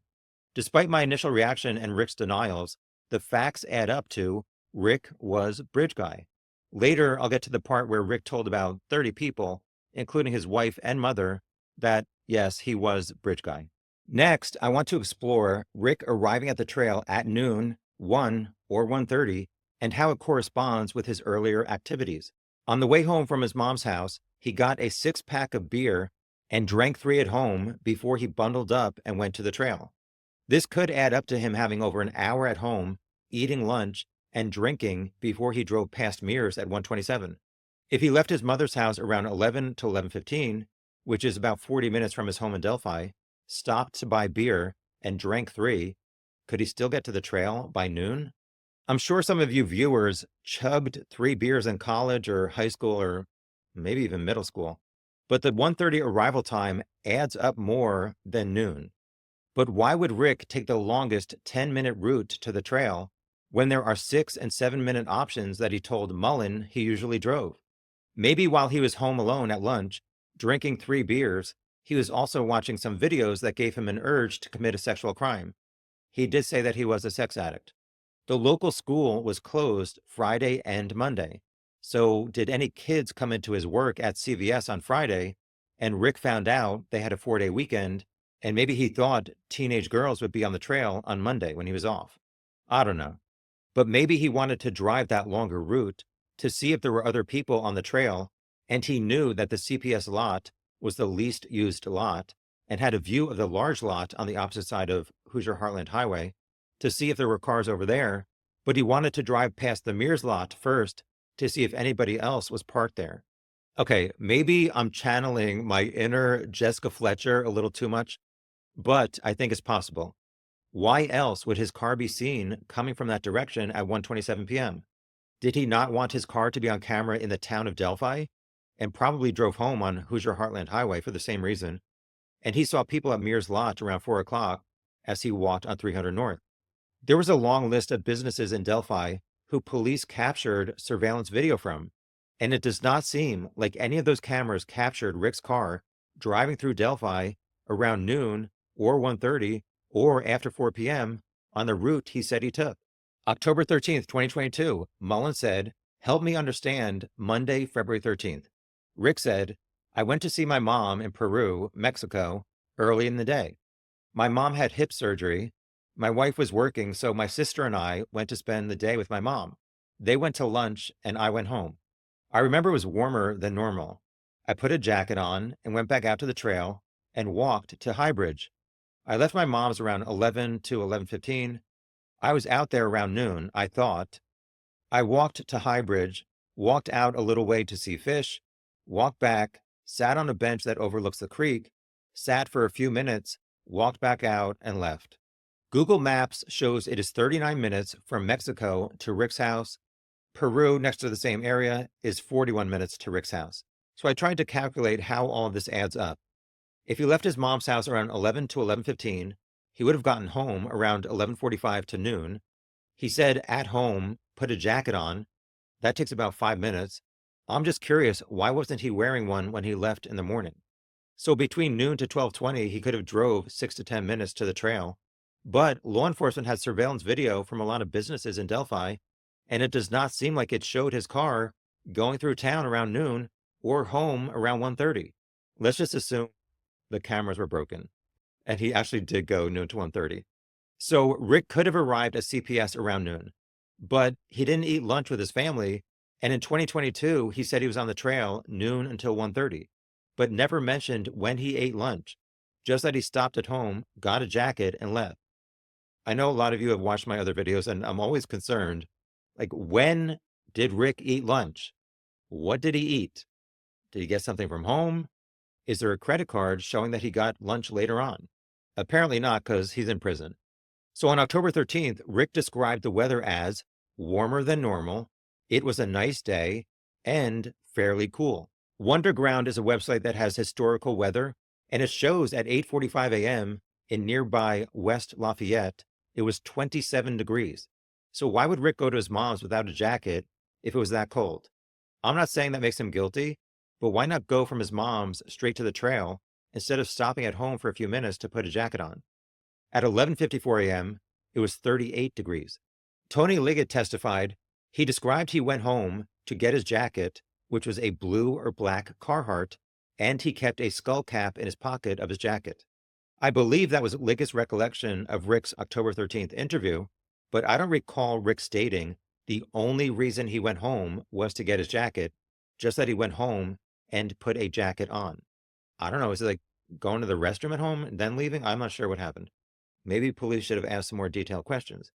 Despite my initial reaction and Rick's denials, the facts add up to Rick was Bridge Guy. Later, I'll get to the part where Rick told about 30 people, including his wife and mother, that yes, he was Bridge Guy. Next, I want to explore Rick arriving at the trail at noon, 1 or 1:30, and how it corresponds with his earlier activities. On the way home from his mom's house, he got a 6-pack of beer and drank 3 at home before he bundled up and went to the trail. This could add up to him having over an hour at home, eating lunch, and drinking before he drove past Mears at 1:27. If he left his mother's house around 11 to 11:15, which is about 40 minutes from his home in Delphi, stopped to buy beer, and drank 3, could he still get to the trail by noon? I'm sure some of you viewers chugged 3 beers in college or high school or maybe even middle school, but the 1:30 arrival time adds up more than noon. But why would Rick take the longest 10-minute route to the trail when there are 6 and 7-minute options that he told Mullen he usually drove? Maybe while he was home alone at lunch, drinking 3 beers, he was also watching some videos that gave him an urge to commit a sexual crime. He did say that he was a sex addict. The local school was closed Friday and Monday. So did any kids come into his work at CVS on Friday and Rick found out they had a 4-day weekend and maybe he thought teenage girls would be on the trail on Monday when he was off? I don't know. But maybe he wanted to drive that longer route to see if there were other people on the trail, and he knew that the CPS lot was the least used lot and had a view of the large lot on the opposite side of Hoosier Heartland Highway to see if there were cars over there, but he wanted to drive past the Mears lot first to see if anybody else was parked there. Okay, maybe I'm channeling my inner Jessica Fletcher a little too much, but I think it's possible. Why else would his car be seen coming from that direction at 1:27 p.m.? Did he not want his car to be on camera in the town of Delphi? And probably drove home on Hoosier Heartland Highway for the same reason. And he saw people at Mears Lot around 4 o'clock as he walked on 300 North. There was a long list of businesses in Delphi who police captured surveillance video from, and it does not seem like any of those cameras captured Rick's car driving through Delphi around noon or 1:30 or after 4 p.m. on the route he said he took. October 13th, 2022, Mullen said, help me understand Monday, February 13th. Rick said, I went to see my mom in Peru, Mexico, early in the day. My mom had hip surgery. My wife was working, so my sister and I went to spend the day with my mom. They went to lunch and I went home. I remember it was warmer than normal. I put a jacket on and went back out to the trail and walked to Highbridge. I left my mom's around 11 to 11:15. I was out there around noon, I thought. I walked to Highbridge, walked out a little way to see fish, walked back, sat on a bench that overlooks the creek, sat for a few minutes, walked back out, and left. Google Maps shows it is 39 minutes from Mexico to Rick's house. Peru, next to the same area, is 41 minutes to Rick's house. So I tried to calculate how all of this adds up. If he left his mom's house around 11 to 11:15, he would have gotten home around 11:45 to noon. He said at home, put a jacket on. That takes about 5 minutes. I'm just curious, why wasn't he wearing one when he left in the morning? So between noon to 12:20, he could have drove 6 to 10 minutes to the trail. But law enforcement had surveillance video from a lot of businesses in Delphi, and it does not seem like it showed his car going through town around noon or home around 1:30. Let's just assume the cameras were broken and he actually did go noon to 1:30. So Rick could have arrived at CPS around noon, but he didn't eat lunch with his family. And in 2022, he said he was on the trail noon until 1:30, but never mentioned when he ate lunch, just that he stopped at home, got a jacket, and left. I know a lot of you have watched my other videos, and I'm always concerned, like, when did Rick eat lunch? What did he eat? Did he get something from home? Is there a credit card showing that he got lunch later on? Apparently not, because he's in prison. So on October 13th, Rick described the weather as warmer than normal. It was a nice day and fairly cool. Wonderground is a website that has historical weather, and it shows at 8:45 a.m. in nearby West Lafayette, it was 27 degrees. So why would Rick go to his mom's without a jacket if it was that cold? I'm not saying that makes him guilty, but why not go from his mom's straight to the trail instead of stopping at home for a few minutes to put a jacket on? At 11:54 a.m., it was 38 degrees. Tony Liggett testified he described he went home to get his jacket, which was a blue or black Carhartt, and he kept a skull cap in his pocket of his jacket. I believe that was Liggett's recollection of Rick's October 13th interview, but I don't recall Rick stating the only reason he went home was to get his jacket, just that he went home and put a jacket on. I don't know. Is it like going to the restroom at home and then leaving? I'm not sure what happened. Maybe police should have asked some more detailed questions.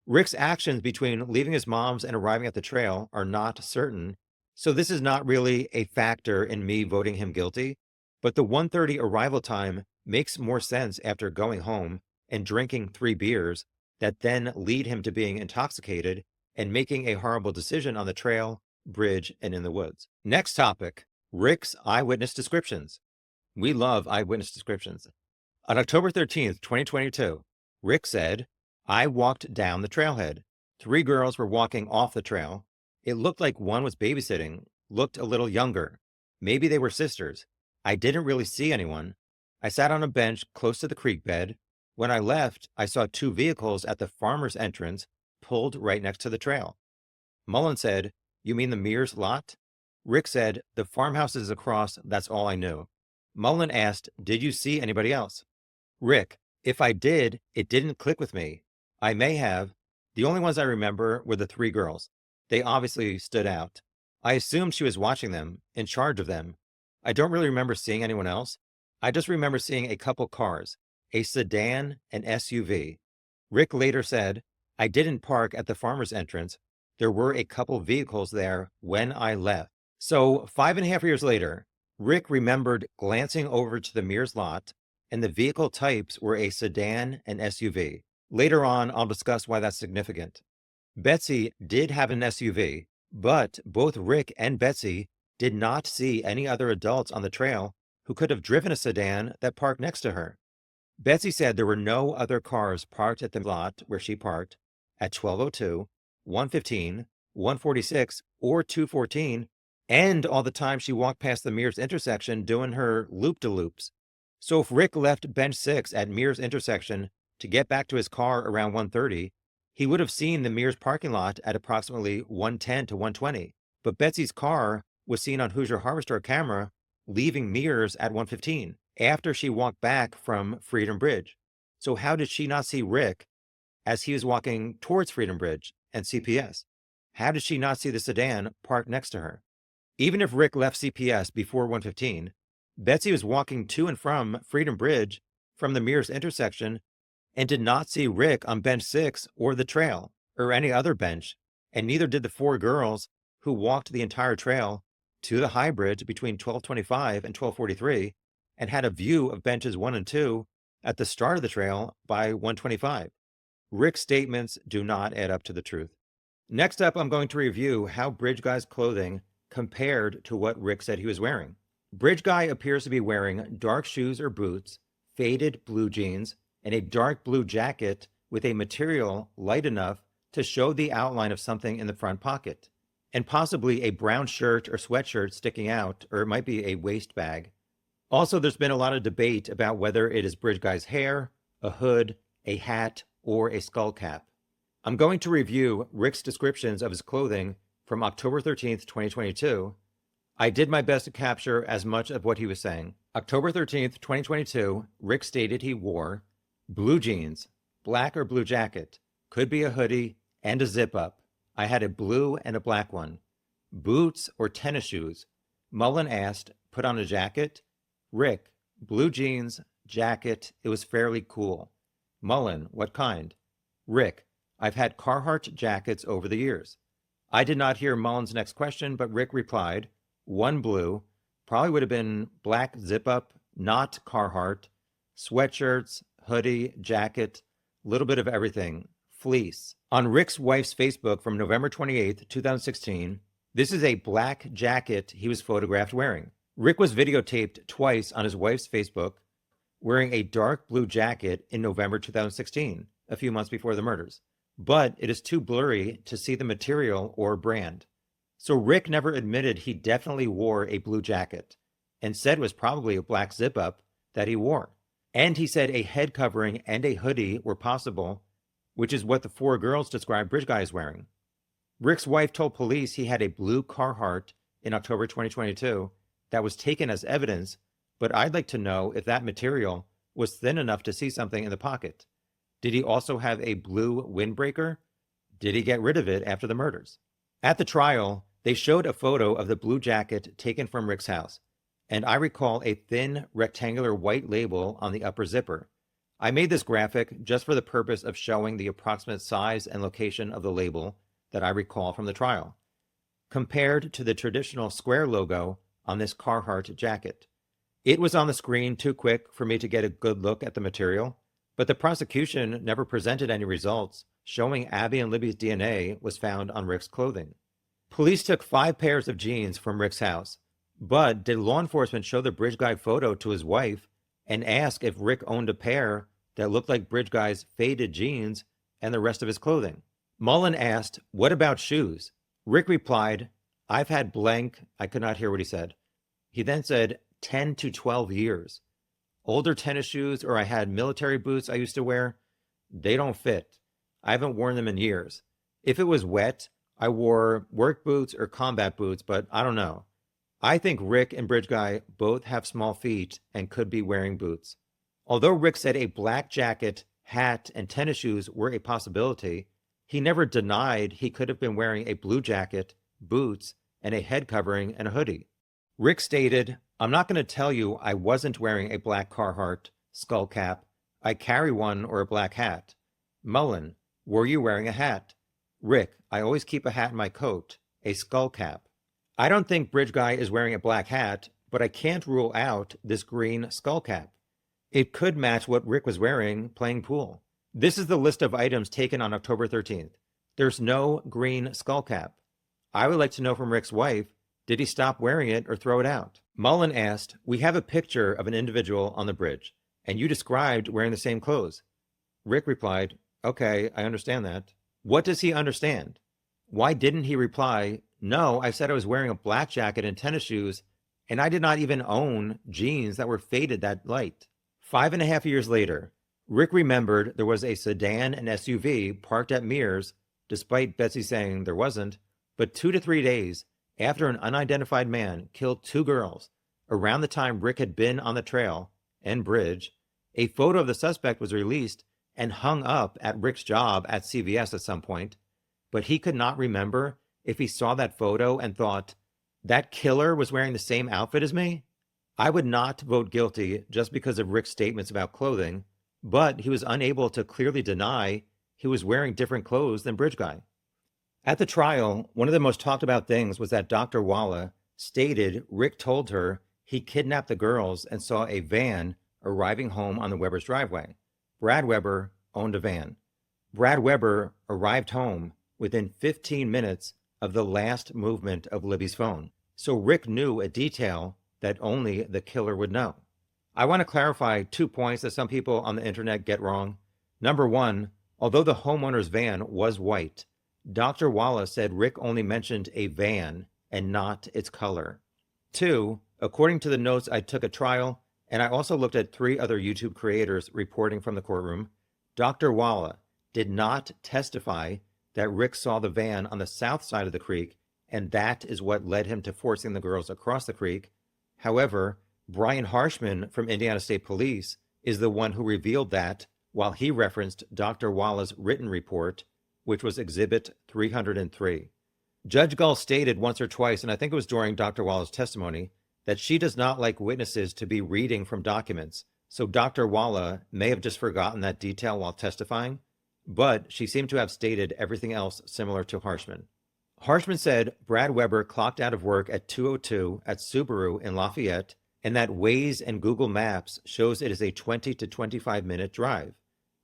Rick's actions between leaving his mom's and arriving at the trail are not certain, so this is not really a factor in me voting him guilty, but the 1:30 arrival time makes more sense after going home and drinking 3 beers that then lead him to being intoxicated and making a horrible decision on the trail, bridge, and in the woods. Next topic, Rick's eyewitness descriptions. We love eyewitness descriptions. On October 13th, 2022, Rick said, I walked down the trailhead. 3 girls were walking off the trail. It looked like one was babysitting, looked a little younger. Maybe they were sisters. I didn't really see anyone. I sat on a bench close to the creek bed. When I left, I saw 2 vehicles at the farmer's entrance pulled right next to the trail. Mullen said, You mean the Mears lot? Rick said, The farmhouse is across, that's all I knew. Mullen asked, Did you see anybody else? Rick, if I did, it didn't click with me. I may have. The only ones I remember were the 3 girls. They obviously stood out. I assumed she was watching them, in charge of them. I don't really remember seeing anyone else. I just remember seeing a couple cars, a sedan, and SUV. Rick later said, I didn't park at the farmer's entrance. There were a couple vehicles there when I left. So 5.5 years later, Rick remembered glancing over to the Mears lot, and the vehicle types were a sedan and SUV. Later on, I'll discuss why that's significant. Betsy did have an SUV, but both Rick and Betsy did not see any other adults on the trail who could have driven a sedan that parked next to her. Betsy said there were no other cars parked at the lot where she parked at 12:02, 1:15, 1:46, or 2:14, and all the time she walked past the Mears intersection doing her loop-de-loops. So if Rick left bench 6 at Mears intersection to get back to his car around 1:30, he would have seen the Mears parking lot at approximately 1:10 to 1:20. But Betsy's car was seen on Hoosier Harvester camera leaving Mears at 1:15 after she walked back from Freedom Bridge. So how did she not see Rick as he was walking towards Freedom Bridge and CPS? How did she not see the sedan parked next to her? Even if Rick left CPS before 1:15, Betsy was walking to and from Freedom Bridge from the Mears intersection and did not see Rick on bench 6 or the trail or any other bench, and neither did the 4 girls who walked the entire trail to the high bridge between 12:25 and 12:43 and had a view of benches 1 and 2 at the start of the trail by 1:25. Rick's statements do not add up to the truth. Next up, I'm going to review how Bridge Guy's clothing compared to what Rick said he was wearing. Bridge Guy appears to be wearing dark shoes or boots, faded blue jeans, and a dark blue jacket with a material light enough to show the outline of something in the front pocket, and possibly a brown shirt or sweatshirt sticking out, or it might be a waist bag. Also, there's been a lot of debate about whether it is Bridge Guy's hair, a hood, a hat, or a skull cap. I'm going to review Rick's descriptions of his clothing from October 13th, 2022. I did my best to capture as much of what he was saying. October 13th, 2022, Rick stated he wore blue jeans, black or blue jacket, could be a hoodie, and a zip-up. I had a blue and a black one. Boots or tennis shoes. Mullen asked, put on a jacket? Rick, blue jeans, jacket, it was fairly cool. Mullen, what kind? Rick, I've had Carhartt jackets over the years. I did not hear Mullen's next question, but Rick replied, one blue, probably would have been black zip-up, not Carhartt, sweatshirts, hoodie, jacket, little bit of everything, fleece. On Rick's wife's Facebook from November 28th, 2016, this is a black jacket he was photographed wearing. Rick was videotaped twice on his wife's Facebook wearing a dark blue jacket in November 2016, a few months before the murders. But it is too blurry to see the material or brand. So Rick never admitted he definitely wore a blue jacket and said it was probably a black zip-up that he wore. And he said a head covering and a hoodie were possible, which is what the four girls described Bridge Guy as wearing. Rick's wife told police he had a blue Carhartt in October 2022 that was taken as evidence, but I'd like to know if that material was thin enough to see something in the pocket. Did he also have a blue windbreaker? Did he get rid of it after the murders? At the trial, they showed a photo of the blue jacket taken from Rick's house, and I recall a thin, rectangular white label on the upper zipper. I made this graphic just for the purpose of showing the approximate size and location of the label that I recall from the trial, compared to the traditional square logo on this Carhartt jacket. It was on the screen too quick for me to get a good look at the material, but the prosecution never presented any results showing Abby and Libby's DNA was found on Rick's clothing. Police took 5 pairs of jeans from Rick's house, but did law enforcement show the Bridge Guy photo to his wife and ask if Rick owned a pair that looked like Bridge Guy's faded jeans and the rest of his clothing? Mullen asked, what about shoes? Rick replied, I've had blank, I could not hear what he said. He then said, 10 to 12 years. Older tennis shoes, or I had military boots I used to wear, they don't fit. I haven't worn them in years. If it was wet, I wore work boots or combat boots, but I don't know. I think Rick and Bridge Guy both have small feet and could be wearing boots. Although Rick said a black jacket, hat, and tennis shoes were a possibility, he never denied he could have been wearing a blue jacket, boots, and a head covering and a hoodie. Rick stated, I'm not going to tell you I wasn't wearing a black Carhartt skull cap. I carry one or a black hat. Mullen, were you wearing a hat? Rick, I always keep a hat in my coat, a skull cap. I don't think Bridge Guy is wearing a black hat, but I can't rule out this green skull cap. It could match what Rick was wearing playing pool. This is the list of items taken on October 13th. There's no green skull cap. I would like to know from Rick's wife, did he stop wearing it or throw it out? Mullen asked, we have a picture of an individual on the bridge, and you described wearing the same clothes. Rick replied, okay, I understand that. What does he understand? Why didn't he reply, no, I said I was wearing a black jacket and tennis shoes, and I did not even own jeans that were faded that light. 5.5 years later, Rick remembered there was a sedan and SUV parked at Mears, despite Betsy saying there wasn't, but 2 to 3 days after an unidentified man killed 2 girls, around the time Rick had been on the trail and bridge, a photo of the suspect was released and hung up at Rick's job at CVS at some point, but he could not remember if he saw that photo and thought, that killer was wearing the same outfit as me? I would not vote guilty just because of Rick's statements about clothing, but he was unable to clearly deny he was wearing different clothes than Bridge Guy. At the trial, one of the most talked about things was that Dr. Walla stated Rick told her he kidnapped the girls and saw a van arriving home on the Weber's driveway. Brad Weber owned a van. Brad Weber arrived home within 15 minutes of the last movement of Libby's phone. So Rick knew a detail that only the killer would know. I want to clarify 2 points that some people on the internet get wrong. Number one, although the homeowner's van was white, Dr. Wallace said Rick only mentioned a van and not its color. 2, according to the notes I took at trial, and I also looked at 3 other YouTube creators reporting from the courtroom, Dr. Walla did not testify that Rick saw the van on the south side of the creek, and that is what led him to forcing the girls across the creek. However, Brian Harshman from Indiana State Police is the one who revealed that, while he referenced Dr. Walla's written report, which was Exhibit 303. Judge Gull stated once or twice, and I think it was during Dr. Walla's testimony, that she does not like witnesses to be reading from documents, so Dr. Walla may have just forgotten that detail while testifying, but she seemed to have stated everything else similar to Harshman. Harshman said Brad Webber clocked out of work at 2:02 at Subaru in Lafayette, and that Waze and Google Maps shows it is a 20 to 25-minute drive.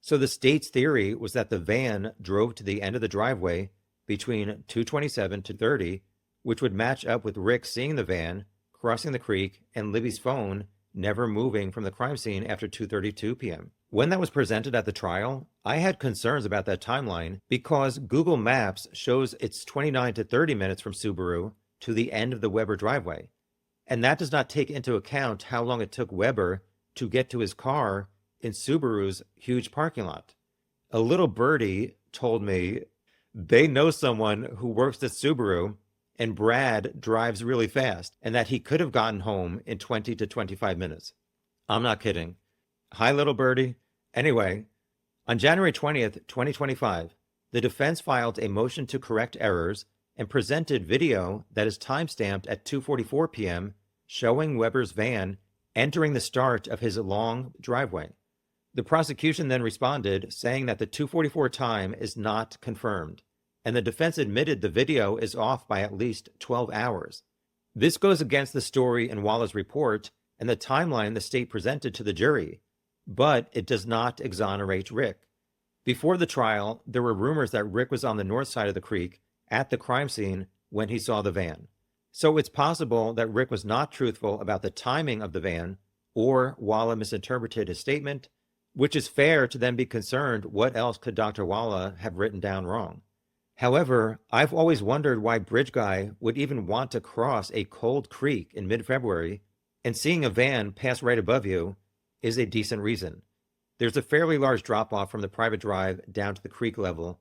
So the state's theory was that the van drove to the end of the driveway between 2:27 to 30, which would match up with Rick seeing the van, crossing the creek, and Libby's phone never moving from the crime scene after 2:32 p.m. When that was presented at the trial, I had concerns about that timeline because Google Maps shows it's 29 to 30 minutes from Subaru to the end of the Webber driveway. And that does not take into account how long it took Webber to get to his car in Subaru's huge parking lot. A little birdie told me they know someone who works at Subaru and Brad drives really fast and that he could have gotten home in 20 to 25 minutes. I'm not kidding. Hi, little birdie. Anyway, on January 20th, 2025, the defense filed a motion to correct errors and presented video that is timestamped at 2:44 p.m. showing Webber's van entering the start of his long driveway. The prosecution then responded saying that the 2:44 time is not confirmed, and the defense admitted the video is off by at least 12 hours. This goes against the story in Walla's report and the timeline the state presented to the jury, but it does not exonerate Rick. Before the trial, there were rumors that Rick was on the north side of the creek at the crime scene when he saw the van. So it's possible that Rick was not truthful about the timing of the van, or Walla misinterpreted his statement, which is fair to then be concerned what else could Dr. Walla have written down wrong. However, I've always wondered why Bridge Guy would even want to cross a cold creek in mid-February, and seeing a van pass right above you is a decent reason. There's a fairly large drop-off from the private drive down to the creek level,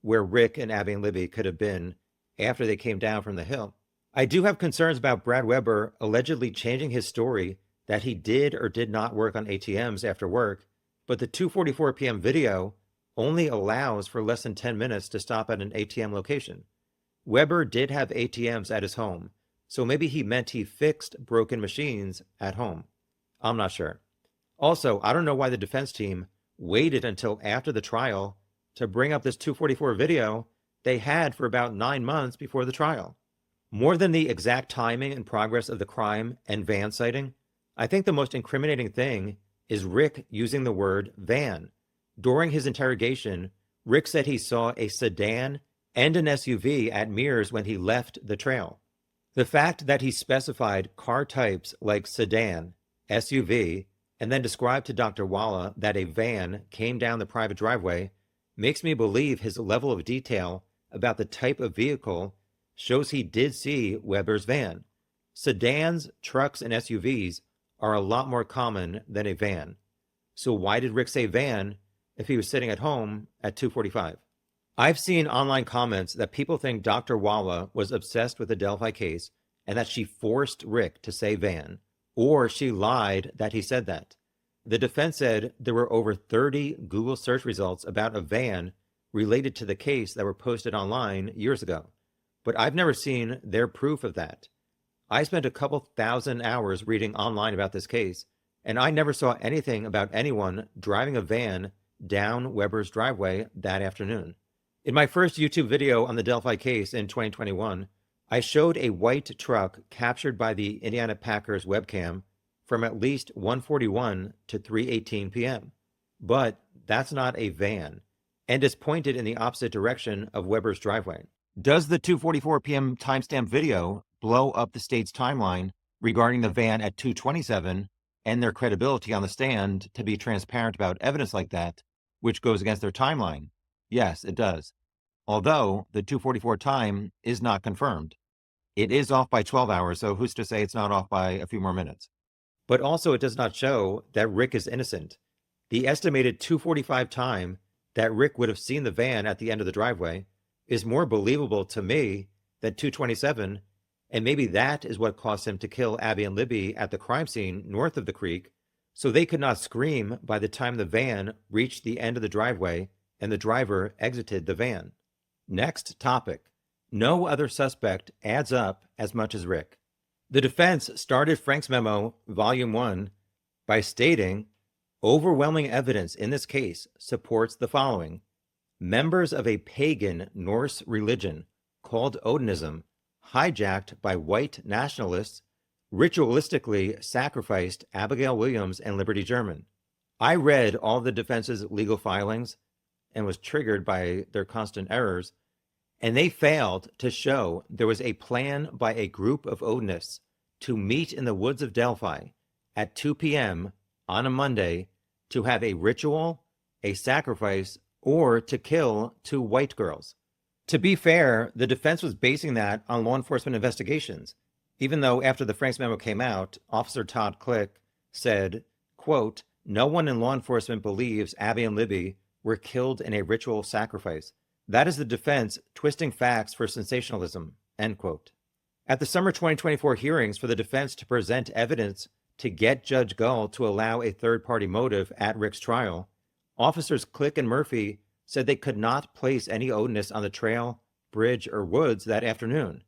where Rick and Abby and Libby could have been after they came down from the hill. I do have concerns about Brad Webber allegedly changing his story that he did or did not work on ATMs after work, but the 2:44 p.m. video only allows for less than 10 minutes to stop at an ATM location. Webber did have ATMs at his home, so maybe he meant he fixed broken machines at home. I'm not sure. Also, I don't know why the defense team waited until after the trial to bring up this 2:44 video they had for about 9 months before the trial. More than the exact timing and progress of the crime and van sighting, I think the most incriminating thing is Rick using the word van. During his interrogation, Rick said he saw a sedan and an SUV at Mears when he left the trail. The fact that he specified car types like sedan, SUV, and then described to Dr. Walla that a van came down the private driveway makes me believe his level of detail about the type of vehicle shows he did see Webber's van. Sedans, trucks, and SUVs are a lot more common than a van. So why did Rick say van if he was sitting at home at 2:45? I've seen online comments that people think Dr. Walla was obsessed with the Delphi case and that she forced Rick to say van, or she lied that he said that. The defense said there were over 30 Google search results about a van related to the case that were posted online years ago, but I've never seen their proof of that. I spent a couple thousand hours reading online about this case, and I never saw anything about anyone driving a van down Webber's driveway that afternoon. In my first YouTube video on the Delphi case in 2021, I showed a white truck captured by the Indiana Packers webcam from at least 1:41 to 3:18 p.m. But that's not a van, and is pointed in the opposite direction of Webber's driveway. Does the 2:44 p.m. timestamp video blow up the state's timeline regarding the van at 2:27 and their credibility on the stand to be transparent about evidence like that, which goes against their timeline? Yes, it does. Although the 2:44 time is not confirmed. It is off by 12 hours, so who's to say it's not off by a few more minutes? But also it does not show that Rick is innocent. The estimated 2:45 time that Rick would have seen the van at the end of the driveway is more believable to me than 2:27, and maybe that is what caused him to kill Abby and Libby at the crime scene north of the creek, so they could not scream by the time the van reached the end of the driveway and the driver exited the van. Next topic. No other suspect adds up as much as Rick. The defense started Frank's memo, Volume 1, by stating, overwhelming evidence in this case supports the following. Members of a pagan Norse religion called Odinism, hijacked by white nationalists, ritualistically sacrificed Abigail Williams and Liberty German. I read all the defense's legal filings and was triggered by their constant errors, and they failed to show there was a plan by a group of Odinists to meet in the woods of Delphi at 2 p.m. on a Monday to have a ritual, a sacrifice, or to kill two white girls. To be fair, the defense was basing that on law enforcement investigations, even though after the Franks memo came out, Officer Todd Click said, quote, no one in law enforcement believes Abby and Libby were killed in a ritual sacrifice. That is the defense twisting facts for sensationalism, end quote. At the summer 2024 hearings for the defense to present evidence to get Judge Gull to allow a third-party motive at Rick's trial, officers Click and Murphy said they could not place any Odinists on the trail, bridge, or woods that afternoon.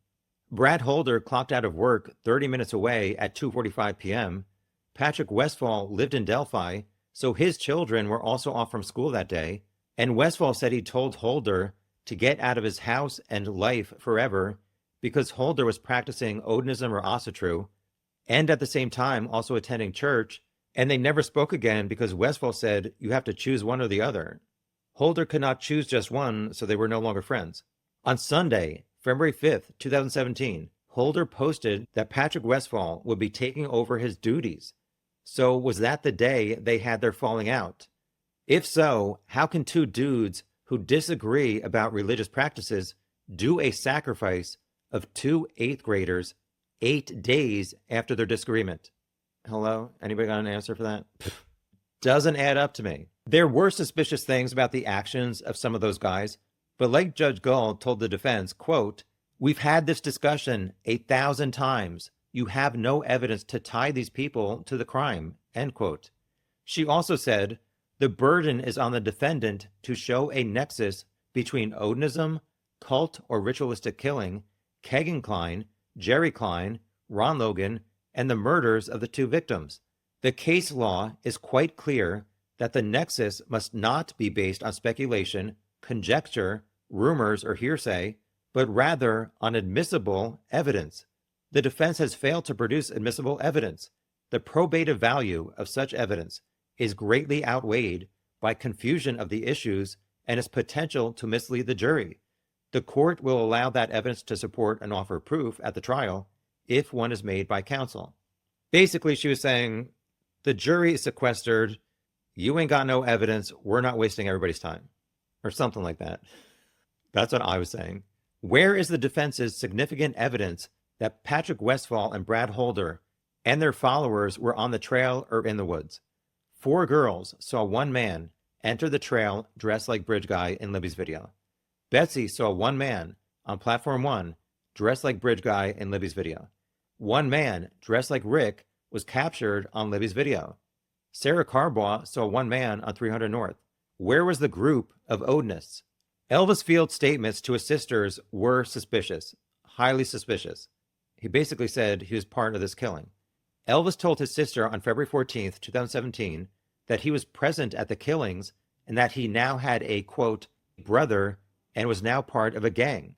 Brad Holder clocked out of work 30 minutes away at 2:45 p.m. Patrick Westfall lived in Delphi, so his children were also off from school that day, and Westfall said he told Holder to get out of his house and life forever because Holder was practicing Odinism or Asatru, and at the same time also attending church, and they never spoke again because Westfall said you have to choose one or the other. Holder could not choose just one, so they were no longer friends. On Sunday, February 5th, 2017, Holder posted that Patrick Westfall would be taking over his duties. So was that the day they had their falling out? If so, how can two dudes who disagree about religious practices do a sacrifice of two 8th graders 8 days after their disagreement? Hello? Anybody got an answer for that? Doesn't add up to me. There were suspicious things about the actions of some of those guys, but like Judge Gull told the defense, quote, we've had this discussion 1,000 times. You have no evidence to tie these people to the crime, end quote. She also said, the burden is on the defendant to show a nexus between Odinism, cult or ritualistic killing, Kegan Kline, Jerry Klein, Ron Logan, and the murders of the two victims. The case law is quite clear that the nexus must not be based on speculation, conjecture, rumors, or hearsay, but rather on admissible evidence. The defense has failed to produce admissible evidence. The probative value of such evidence is greatly outweighed by confusion of the issues and its potential to mislead the jury. The court will allow that evidence to support an offer of proof at the trial if one is made by counsel. Basically, she was saying, the jury is sequestered, you ain't got no evidence, we're not wasting everybody's time. Or something like that. That's what I was saying. Where is the defense's significant evidence that Patrick Westfall and Brad Holder and their followers were on the trail or in the woods? 4 girls saw one man enter the trail dressed like Bridge Guy in Libby's video. Betsy saw one man on Platform 1 dressed like Bridge Guy in Libby's video. One man dressed like Rick was captured on Libby's video. Sarah Carbaugh saw one man on 300 North. Where was the group of Odinists? Elvis Field's statements to his sisters were suspicious, highly suspicious. He basically said he was part of this killing. Elvis told his sister on February 14th, 2017, that he was present at the killings and that he now had a, quote, brother and was now part of a gang.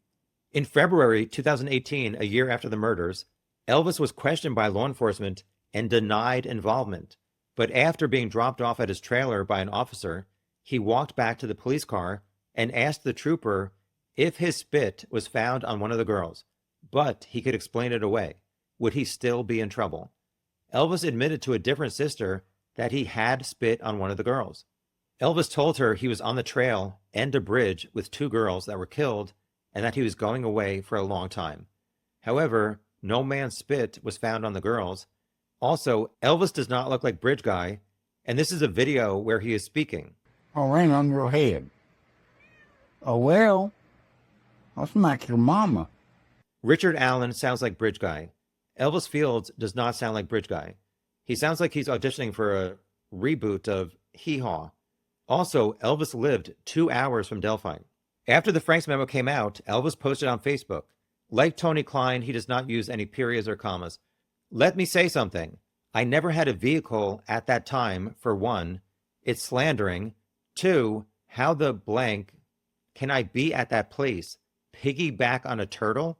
In February 2018, a year after the murders, Elvis was questioned by law enforcement and denied involvement. But after being dropped off at his trailer by an officer, he walked back to the police car and asked the trooper if his spit was found on one of the girls, but he could explain it away. Would he still be in trouble? Elvis admitted to a different sister that he had spit on one of the girls. Elvis told her he was on the trail and a bridge with 2 girls that were killed and that he was going away for a long time. However, no man's spit was found on the girls. Also, Elvis does not look like Bridge Guy, and this is a video where he is speaking. I ran on your head. Oh, well, I'll smack your mama. Richard Allen sounds like Bridge Guy. Elvis Fields does not sound like Bridge Guy. He sounds like he's auditioning for a reboot of Hee Haw. Also, Elvis lived 2 hours from Delphi. After the Franks memo came out, Elvis posted on Facebook, like Tony Klein, he does not use any periods or commas. Let me say something. I never had a vehicle at that time, for one. It's slandering. Two, how the blank can I be at that place? Piggyback on a turtle?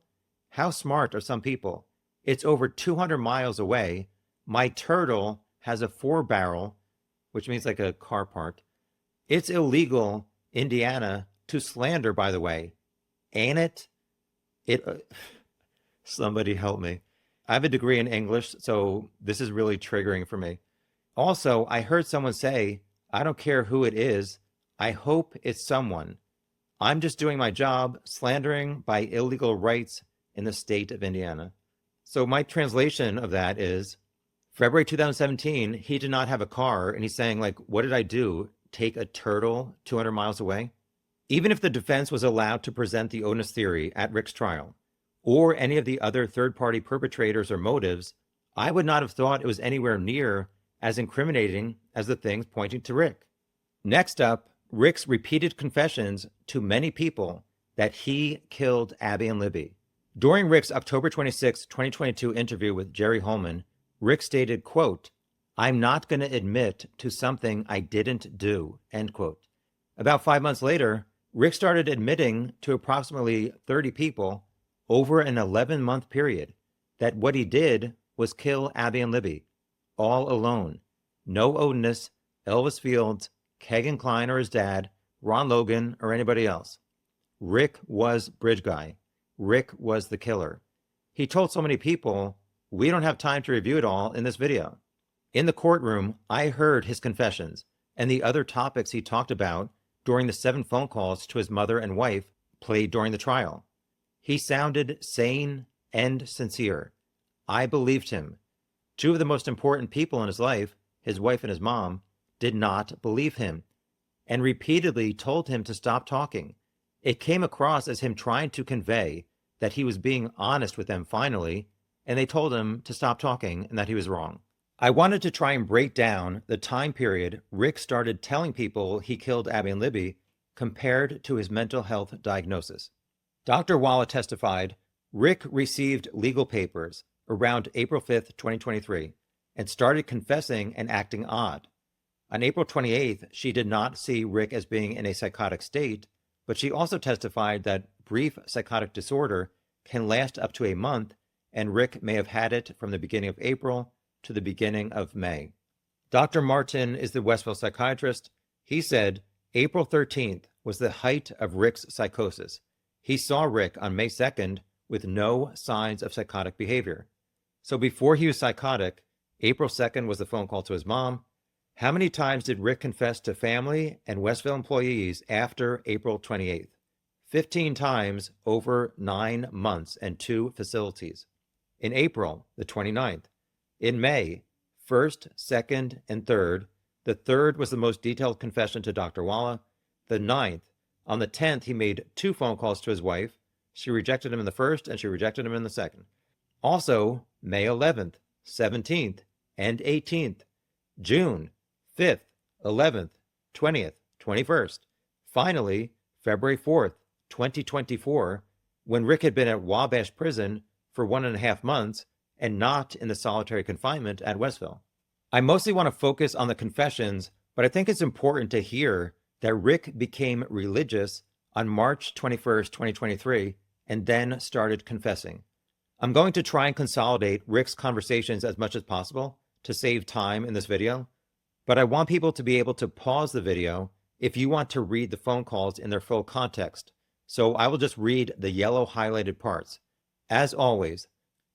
How smart are some people? It's over 200 miles away. My turtle has a 4-barrel, which means like a car part. It's illegal, Indiana, to slander, by the way. Ain't it? Somebody help me. I have a degree in English, so this is really triggering for me. Also, I heard someone say, I don't care who it is. I hope it's someone. I'm just doing my job, slandering by illegal rights in the state of Indiana. So my translation of that is, February 2017, he did not have a car, and he's saying, like, what did I do? Take a turtle 200 miles away? Even if the defense was allowed to present the onus theory at Rick's trial, or any of the other third-party perpetrators or motives, I would not have thought it was anywhere near as incriminating as the things pointing to Rick. Next up, Rick's repeated confessions to many people that he killed Abby and Libby. During Rick's October 26, 2022 interview with Jerry Holman, Rick stated, quote, I'm not going to admit to something I didn't do, end quote. About 5 months later, Rick started admitting to approximately 30 people over an 11-month period that what he did was kill Abby and Libby, all alone. No Odinus, Elvis Fields, Kegan Kline or his dad, Ron Logan, or anybody else. Rick was Bridge Guy. Rick was the killer. He told so many people, we don't have time to review it all in this video. In the courtroom, I heard his confessions and the other topics he talked about during the 7 phone calls to his mother and wife played during the trial. He sounded sane and sincere. I believed him. 2 of the most important people in his life, his wife and his mom, did not believe him and repeatedly told him to stop talking. It came across as him trying to convey that he was being honest with them finally, and they told him to stop talking and that he was wrong. I wanted to try and break down the time period Rick started telling people he killed Abby and Libby compared to his mental health diagnosis. Dr. Walla testified, Rick received legal papers around April 5th, 2023, and started confessing and acting odd. On April 28th, she did not see Rick as being in a psychotic state, but she also testified that brief psychotic disorder can last up to a month, and Rick may have had it from the beginning of April to the beginning of May. Dr. Martin is the Westville psychiatrist. He said April 13th was the height of Rick's psychosis. He saw Rick on May 2nd with no signs of psychotic behavior. So before he was psychotic, April 2nd was the phone call to his mom. How many times did Rick confess to family and Westville employees after April 28th? 15 times over 9 months and 2 facilities. In April, the 29th. In May, 1st, 2nd, and 3rd. The 3rd was the most detailed confession to Dr. Walla. The 9th. On the 10th, he made 2 phone calls to his wife. She rejected him in the 1st, and she rejected him in the 2nd. Also, May 11th, 17th, and 18th. June 5th, 11th, 20th, 21st. Finally, February 4th, 2024, when Rick had been at Wabash Prison for 1.5 months and not in the solitary confinement at Westville. I mostly want to focus on the confessions, but I think it's important to hear that Rick became religious on March 21st, 2023, and then started confessing. I'm going to try and consolidate Rick's conversations as much as possible to save time in this video, but I want people to be able to pause the video if you want to read the phone calls in their full context. So I will just read the yellow highlighted parts. As always,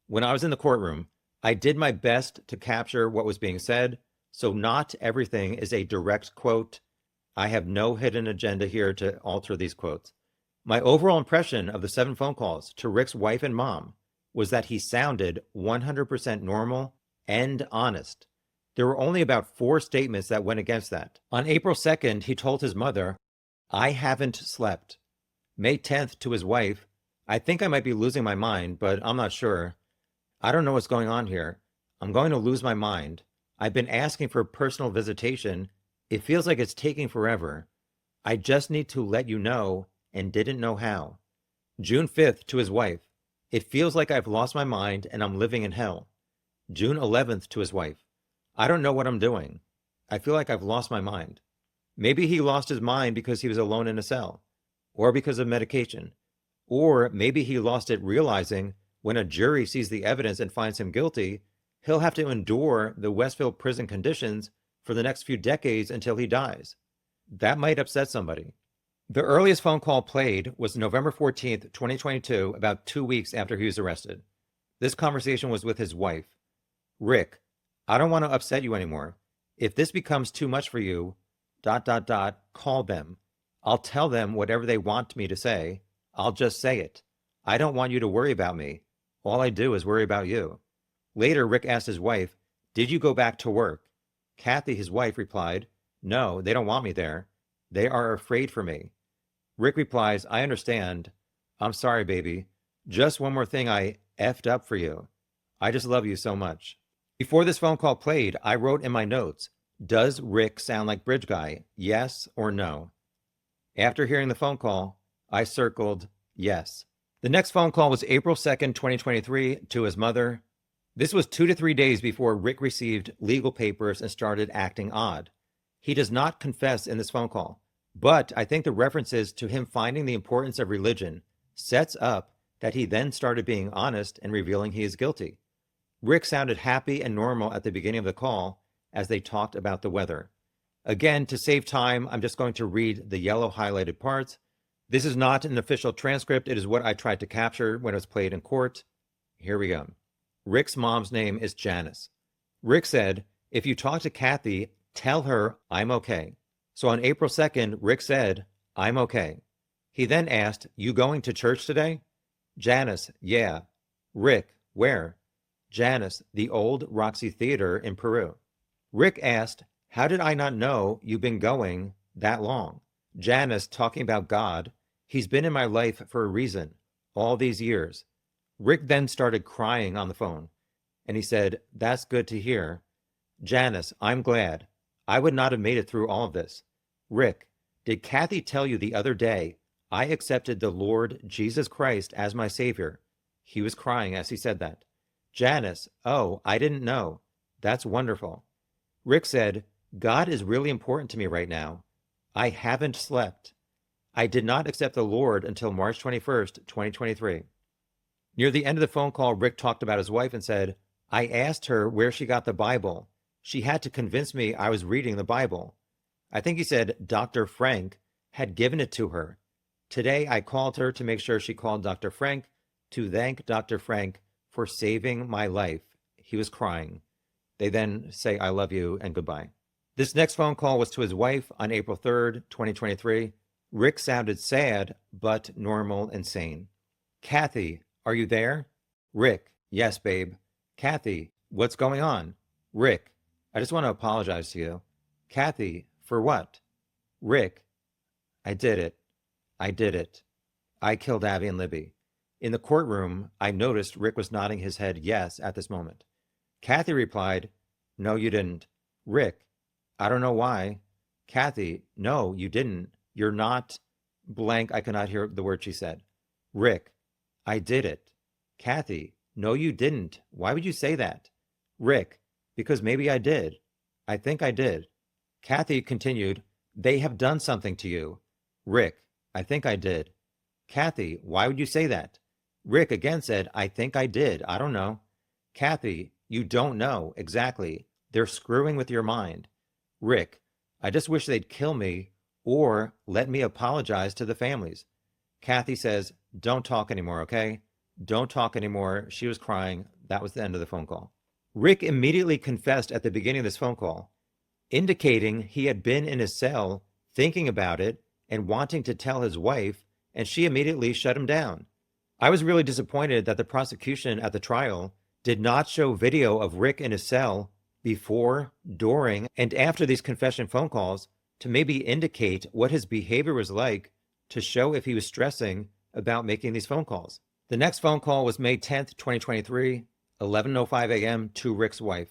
when I was in the courtroom, I did my best to capture what was being said, so not everything is a direct quote. I have no hidden agenda here to alter these quotes. My overall impression of the 7 phone calls to Rick's wife and mom was that he sounded 100% normal and honest. There were only about 4 statements that went against that. On April 2nd, he told his mother, "I haven't slept." May 10th to his wife, "I think I might be losing my mind, but I'm not sure. I don't know what's going on here. I'm going to lose my mind. I've been asking for personal visitation. It feels like it's taking forever. I just need to let you know and didn't know how." June 5th to his wife, "It feels like I've lost my mind and I'm living in hell." June 11th to his wife, "I don't know what I'm doing. I feel like I've lost my mind." Maybe he lost his mind because he was alone in a cell, or because of medication, or maybe he lost it realizing when a jury sees the evidence and finds him guilty, he'll have to endure the Westville prison conditions for the next few decades until he dies. That might upset somebody. The earliest phone call played was November 14th, 2022, about 2 weeks after he was arrested. This conversation was with his wife. "Rick, I don't want to upset you anymore. If this becomes too much for you, ... call them. I'll tell them whatever they want me to say. I'll just say it. I don't want you to worry about me. All I do is worry about you." Later, Rick asked his wife, "Did you go back to work?" Kathy, his wife, replied, "No, they don't want me there. They are afraid for me." Rick replies, "I understand. I'm sorry, baby. Just one more thing I effed up for you. I just love you so much." Before this phone call played, I wrote in my notes, "Does Rick sound like Bridge Guy? Yes or no?" After hearing the phone call, I circled yes. The next phone call was April 2nd, 2023, to his mother. This was 2 to 3 days before Rick received legal papers and started acting odd. He does not confess in this phone call, but I think the references to him finding the importance of religion sets up that he then started being honest and revealing he is guilty. Rick sounded happy and normal at the beginning of the call as they talked about the weather. Again, to save time, I'm just going to read the yellow highlighted parts. This is not an official transcript. It is what I tried to capture when it was played in court. Here we go. Rick's mom's name is Janice. Rick said, "If you talk to Kathy, tell her I'm okay." So on April 2nd, Rick said, "I'm okay." He then asked, "You going to church today?" Janice, "Yeah." Rick, "Where?" Janice, "The old Roxy Theater in Peru." Rick asked, "How did I not know you've been going that long?" Janice, talking about God, "He's been in my life for a reason, all these years." Rick then started crying on the phone, and he said, "That's good to hear." Janice, "I'm glad. I would not have made it through all of this." Rick, "Did Kathy tell you the other day I accepted the Lord Jesus Christ as my Savior?" He was crying as he said that. Janice, "Oh, I didn't know. That's wonderful." Rick said, "God is really important to me right now. I haven't slept. I did not accept the Lord until March 21st, 2023. Near the end of the phone call, Rick talked about his wife and said, "I asked her where she got the Bible. She had to convince me I was reading the Bible. I think he said Dr. Frank had given it to her. Today I called her to make sure she called Dr. Frank to thank Dr. Frank for saving my life." He was crying. They then say, "I love you," and goodbye. This next phone call was to his wife on April 3rd, 2023. Rick sounded sad, but normal and sane. "Kathy, are you there?" Rick, "Yes, babe." "Kathy, what's going on?" Rick, "I just want to apologize to you." Kathy, "For what?" Rick, "I did it. I did it. I killed Abby and Libby." In the courtroom, I noticed Rick was nodding his head yes at this moment. Kathy replied, "No, you didn't." Rick, "I don't know why." Kathy, "No, you didn't. You're not blank." I could not hear the word she said. Rick, "I did it." Kathy, "No, you didn't. Why would you say that?" Rick, "Because maybe I did. I think I did." Kathy continued, "They have done something to you." Rick, "I think I did." Kathy, "Why would you say that?" Rick again said, "I think I did. I don't know." Kathy, "You don't know. Exactly. They're screwing with your mind." Rick, "I just wish they'd kill me or let me apologize to the families." Kathy says, "Don't talk anymore, okay? Don't talk anymore." She was crying. That was the end of the phone call. Rick immediately confessed at the beginning of this phone call, indicating he had been in his cell thinking about it and wanting to tell his wife, and she immediately shut him down. I was really disappointed that the prosecution at the trial did not show video of Rick in his cell before, during, and after these confession phone calls to maybe indicate what his behavior was like to show if he was stressing about making these phone calls. The next phone call was May 10th, 2023, 11:05 a.m. to Rick's wife.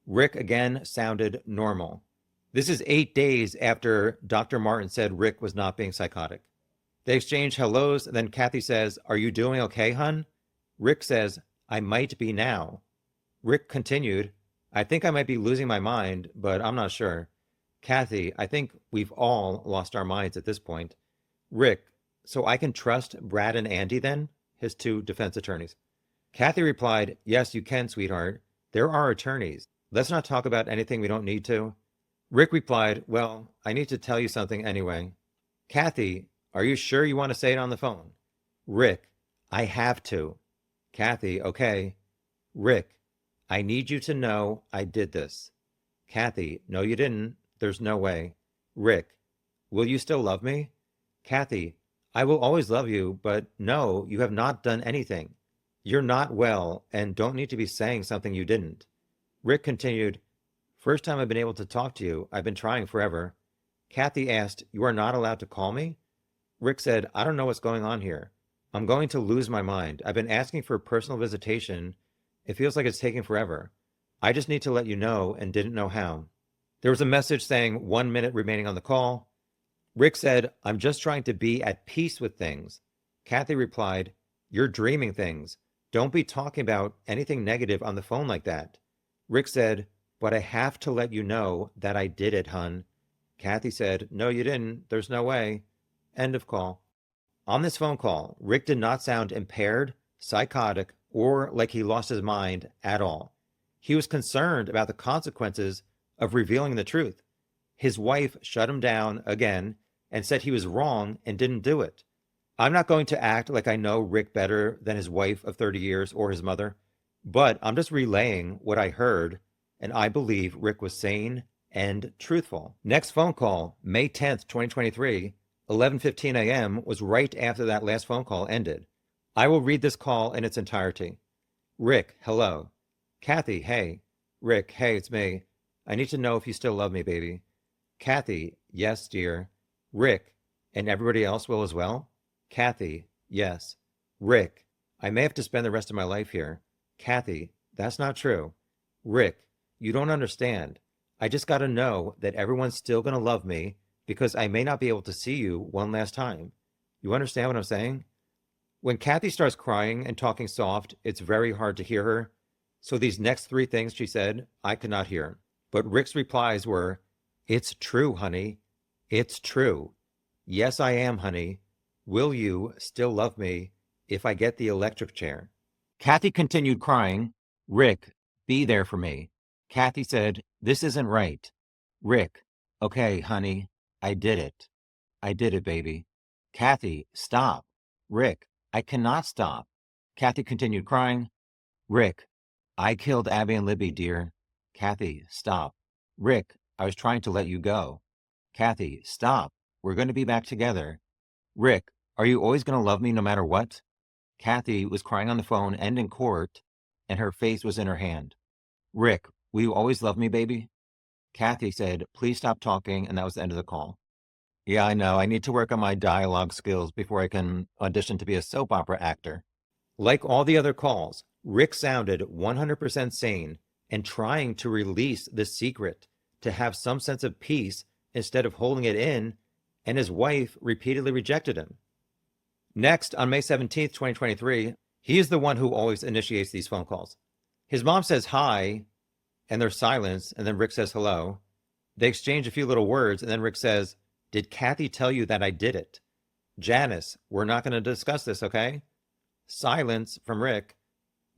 Rick again sounded normal. This is 8 days after Dr. Martin said Rick was not being psychotic. They exchange hellos, and then Kathy says, "Are you doing okay, hun?" Rick says, "I might be now." Rick continued, "I think I might be losing my mind, but I'm not sure." Kathy, "I think we've all lost our minds at this point." Rick, "So I can trust Brad and Andy then?" His two defense attorneys. Kathy replied, "Yes, you can, sweetheart. There are attorneys. Let's not talk about anything we don't need to." Rick replied, "Well, I need to tell you something anyway." Kathy, "Are you sure you want to say it on the phone?" Rick, "I have to." Kathy, "Okay." Rick, "I need you to know I did this." Kathy, "No, you didn't. There's no way." Rick, "Will you still love me?" Kathy, "I will always love you, but no, you have not done anything. You're not well and don't need to be saying something you didn't." Rick continued, "First time I've been able to talk to you. I've been trying forever." Kathy asked, "You are not allowed to call me?" Rick said, "I don't know what's going on here. I'm going to lose my mind. I've been asking for personal visitation. It feels like it's taking forever. I just need to let you know and didn't know how." There was a message saying 1 minute remaining on the call. Rick said, "I'm just trying to be at peace with things." Kathy replied, "You're dreaming things. Don't be talking about anything negative on the phone like that." Rick said, "But I have to let you know that I did it, hun." Kathy said, "No, you didn't. There's no way." End of call. On this phone call, Rick did not sound impaired, psychotic, or like he lost his mind at all. He was concerned about the consequences of revealing the truth. His wife shut him down again and said he was wrong and didn't do it. I'm not going to act like I know Rick better than his wife of 30 years or his mother, but I'm just relaying what I heard, and I believe Rick was sane and truthful. Next phone call, May 10th, 2023, 11:15 a.m. was right after that last phone call ended. I will read this call in its entirety. Rick, hello. Kathy, hey. Rick, hey, it's me. I need to know if you still love me, baby. Kathy, yes, dear. Rick, and everybody else will as well? Kathy, yes. Rick, I may have to spend the rest of my life here. Kathy, that's not true. Rick, you don't understand. I just got to know that everyone's still going to love me because I may not be able to see you one last time. You understand what I'm saying? When Kathy starts crying and talking soft, it's very hard to hear her. So these next three things she said, I could not hear. But Rick's replies were, "It's true, honey. It's true. Yes, I am, honey. Will you still love me if I get the electric chair?" Kathy continued crying. Rick, be there for me. Kathy said, "This isn't right." Rick, "Okay, honey, I did it. I did it, baby." Kathy, "Stop." Rick, "I cannot stop." Kathy continued crying. Rick, "I killed Abby and Libby, dear." Kathy, "Stop." Rick, "I was trying to let you go." Kathy, "Stop. We're going to be back together." Rick, "Are you always going to love me no matter what?" Kathy was crying on the phone and in court, and her face was in her hand. Rick, "Will you always love me, baby?" Kathy said, "Please stop talking," and that was the end of the call. Yeah, I know. I need to work on my dialogue skills before I can audition to be a soap opera actor. Like all the other calls, Rick sounded 100% sane and trying to release the secret to have some sense of peace instead of holding it in, and his wife repeatedly rejected him. Next, on May 17th, 2023, he is the one who always initiates these phone calls. His mom says hi, and there's silence, and then Rick says hello. They exchange a few little words, and then Rick says, "Did Kathy tell you that I did it?" Janice, "We're not going to discuss this, okay?" Silence from Rick.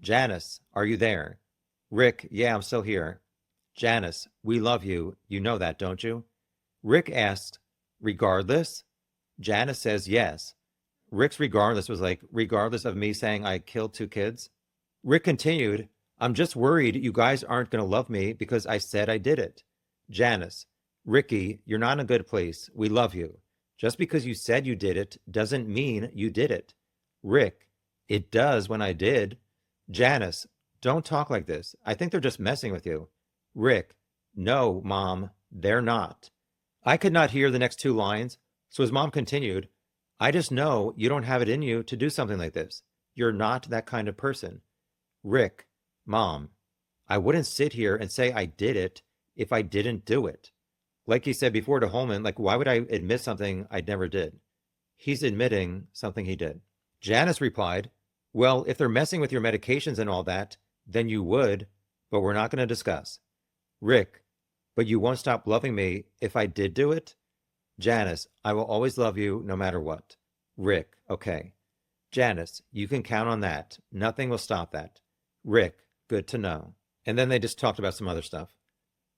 Janice, "Are you there?" Rick, "Yeah, I'm still here." Janice, "We love you. You know that, don't you?" Rick asked, "Regardless?" Janice says, "Yes." Rick's regardless was like, regardless of me saying I killed 2 kids? Rick continued, "I'm just worried you guys aren't going to love me because I said I did it." Janice, "Ricky, you're not in a good place. We love you. Just because you said you did it doesn't mean you did it." Rick, It does when I did. Janice, don't talk like this. I think they're just messing with you. Rick, no, Mom, they're not. I could not hear the next two lines, so his mom continued, I just know you don't have it in you to do something like this. You're not that kind of person. Rick, Mom, I wouldn't sit here and say I did it if I didn't do it. Like he said before to Holman, like, why would I admit something I never did? He's admitting something he did. Janice replied, well, if they're messing with your medications and all that, then you would, but we're not going to discuss. Rick, but you won't stop loving me if I did do it? Janice, I will always love you no matter what. Rick, okay. Janice, you can count on that. Nothing will stop that. Rick, good to know. And then they just talked about some other stuff.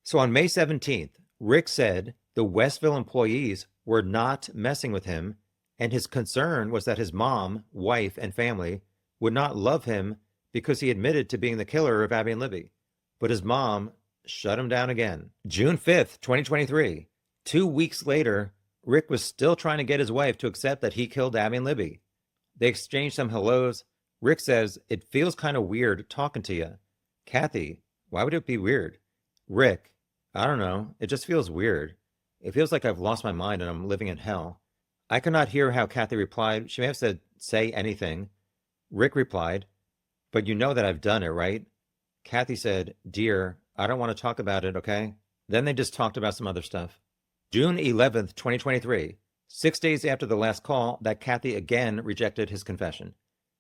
So on May 17th, Rick said the Westville employees were not messing with him, and his concern was that his mom, wife, and family would not love him because he admitted to being the killer of Abby and Libby. But his mom shut him down again. June 5th, 2023. 2 weeks later, Rick was still trying to get his wife to accept that he killed Abby and Libby. They exchanged some hellos. Rick says, it feels kind of weird talking to you. Kathy, why would it be weird? Rick, I don't know. It just feels weird. It feels like I've lost my mind and I'm living in hell. I could not hear how Kathy replied. She may have said, say anything. Rick replied, but you know that I've done it, right? Kathy said, dear, I don't want to talk about it, okay? Then they just talked about some other stuff. June 11th, 2023. 6 days after the last call that Kathy again rejected his confession.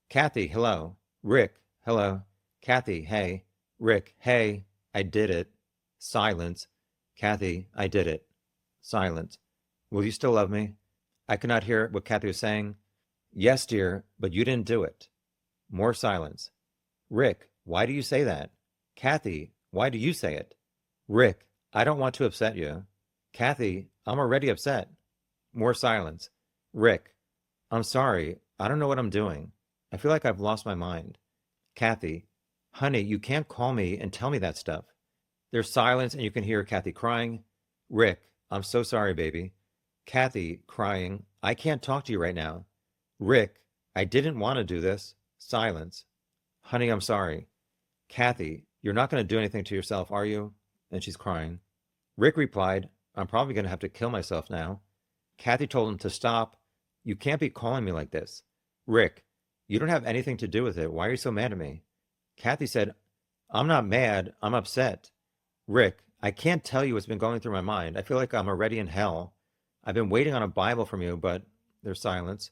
Kathy, hello. Rick, hello. Kathy, hey. Rick, hey, I did it. Silence. Kathy, I did it. Silence. Will you still love me? I could not hear what Kathy was saying. Yes, dear, but you didn't do it. More silence. Rick, why do you say that? Kathy, why do you say it? Rick, I don't want to upset you. Kathy, I'm already upset. More silence. Rick, I'm sorry. I don't know what I'm doing. I feel like I've lost my mind. Kathy, honey, you can't call me and tell me that stuff. There's silence and you can hear Kathy crying. Rick, I'm so sorry, baby. Kathy, crying, I can't talk to you right now. Rick, I didn't want to do this. Silence. Honey, I'm sorry. Kathy, you're not going to do anything to yourself, are you? And she's crying. Rick replied, I'm probably going to have to kill myself now. Kathy told him to stop. You can't be calling me like this. Rick, you don't have anything to do with it. Why are you so mad at me? Kathy said, I'm not mad. I'm upset. Rick, I can't tell you what's been going through my mind. I feel like I'm already in hell. I've been waiting on a Bible from you, but there's silence.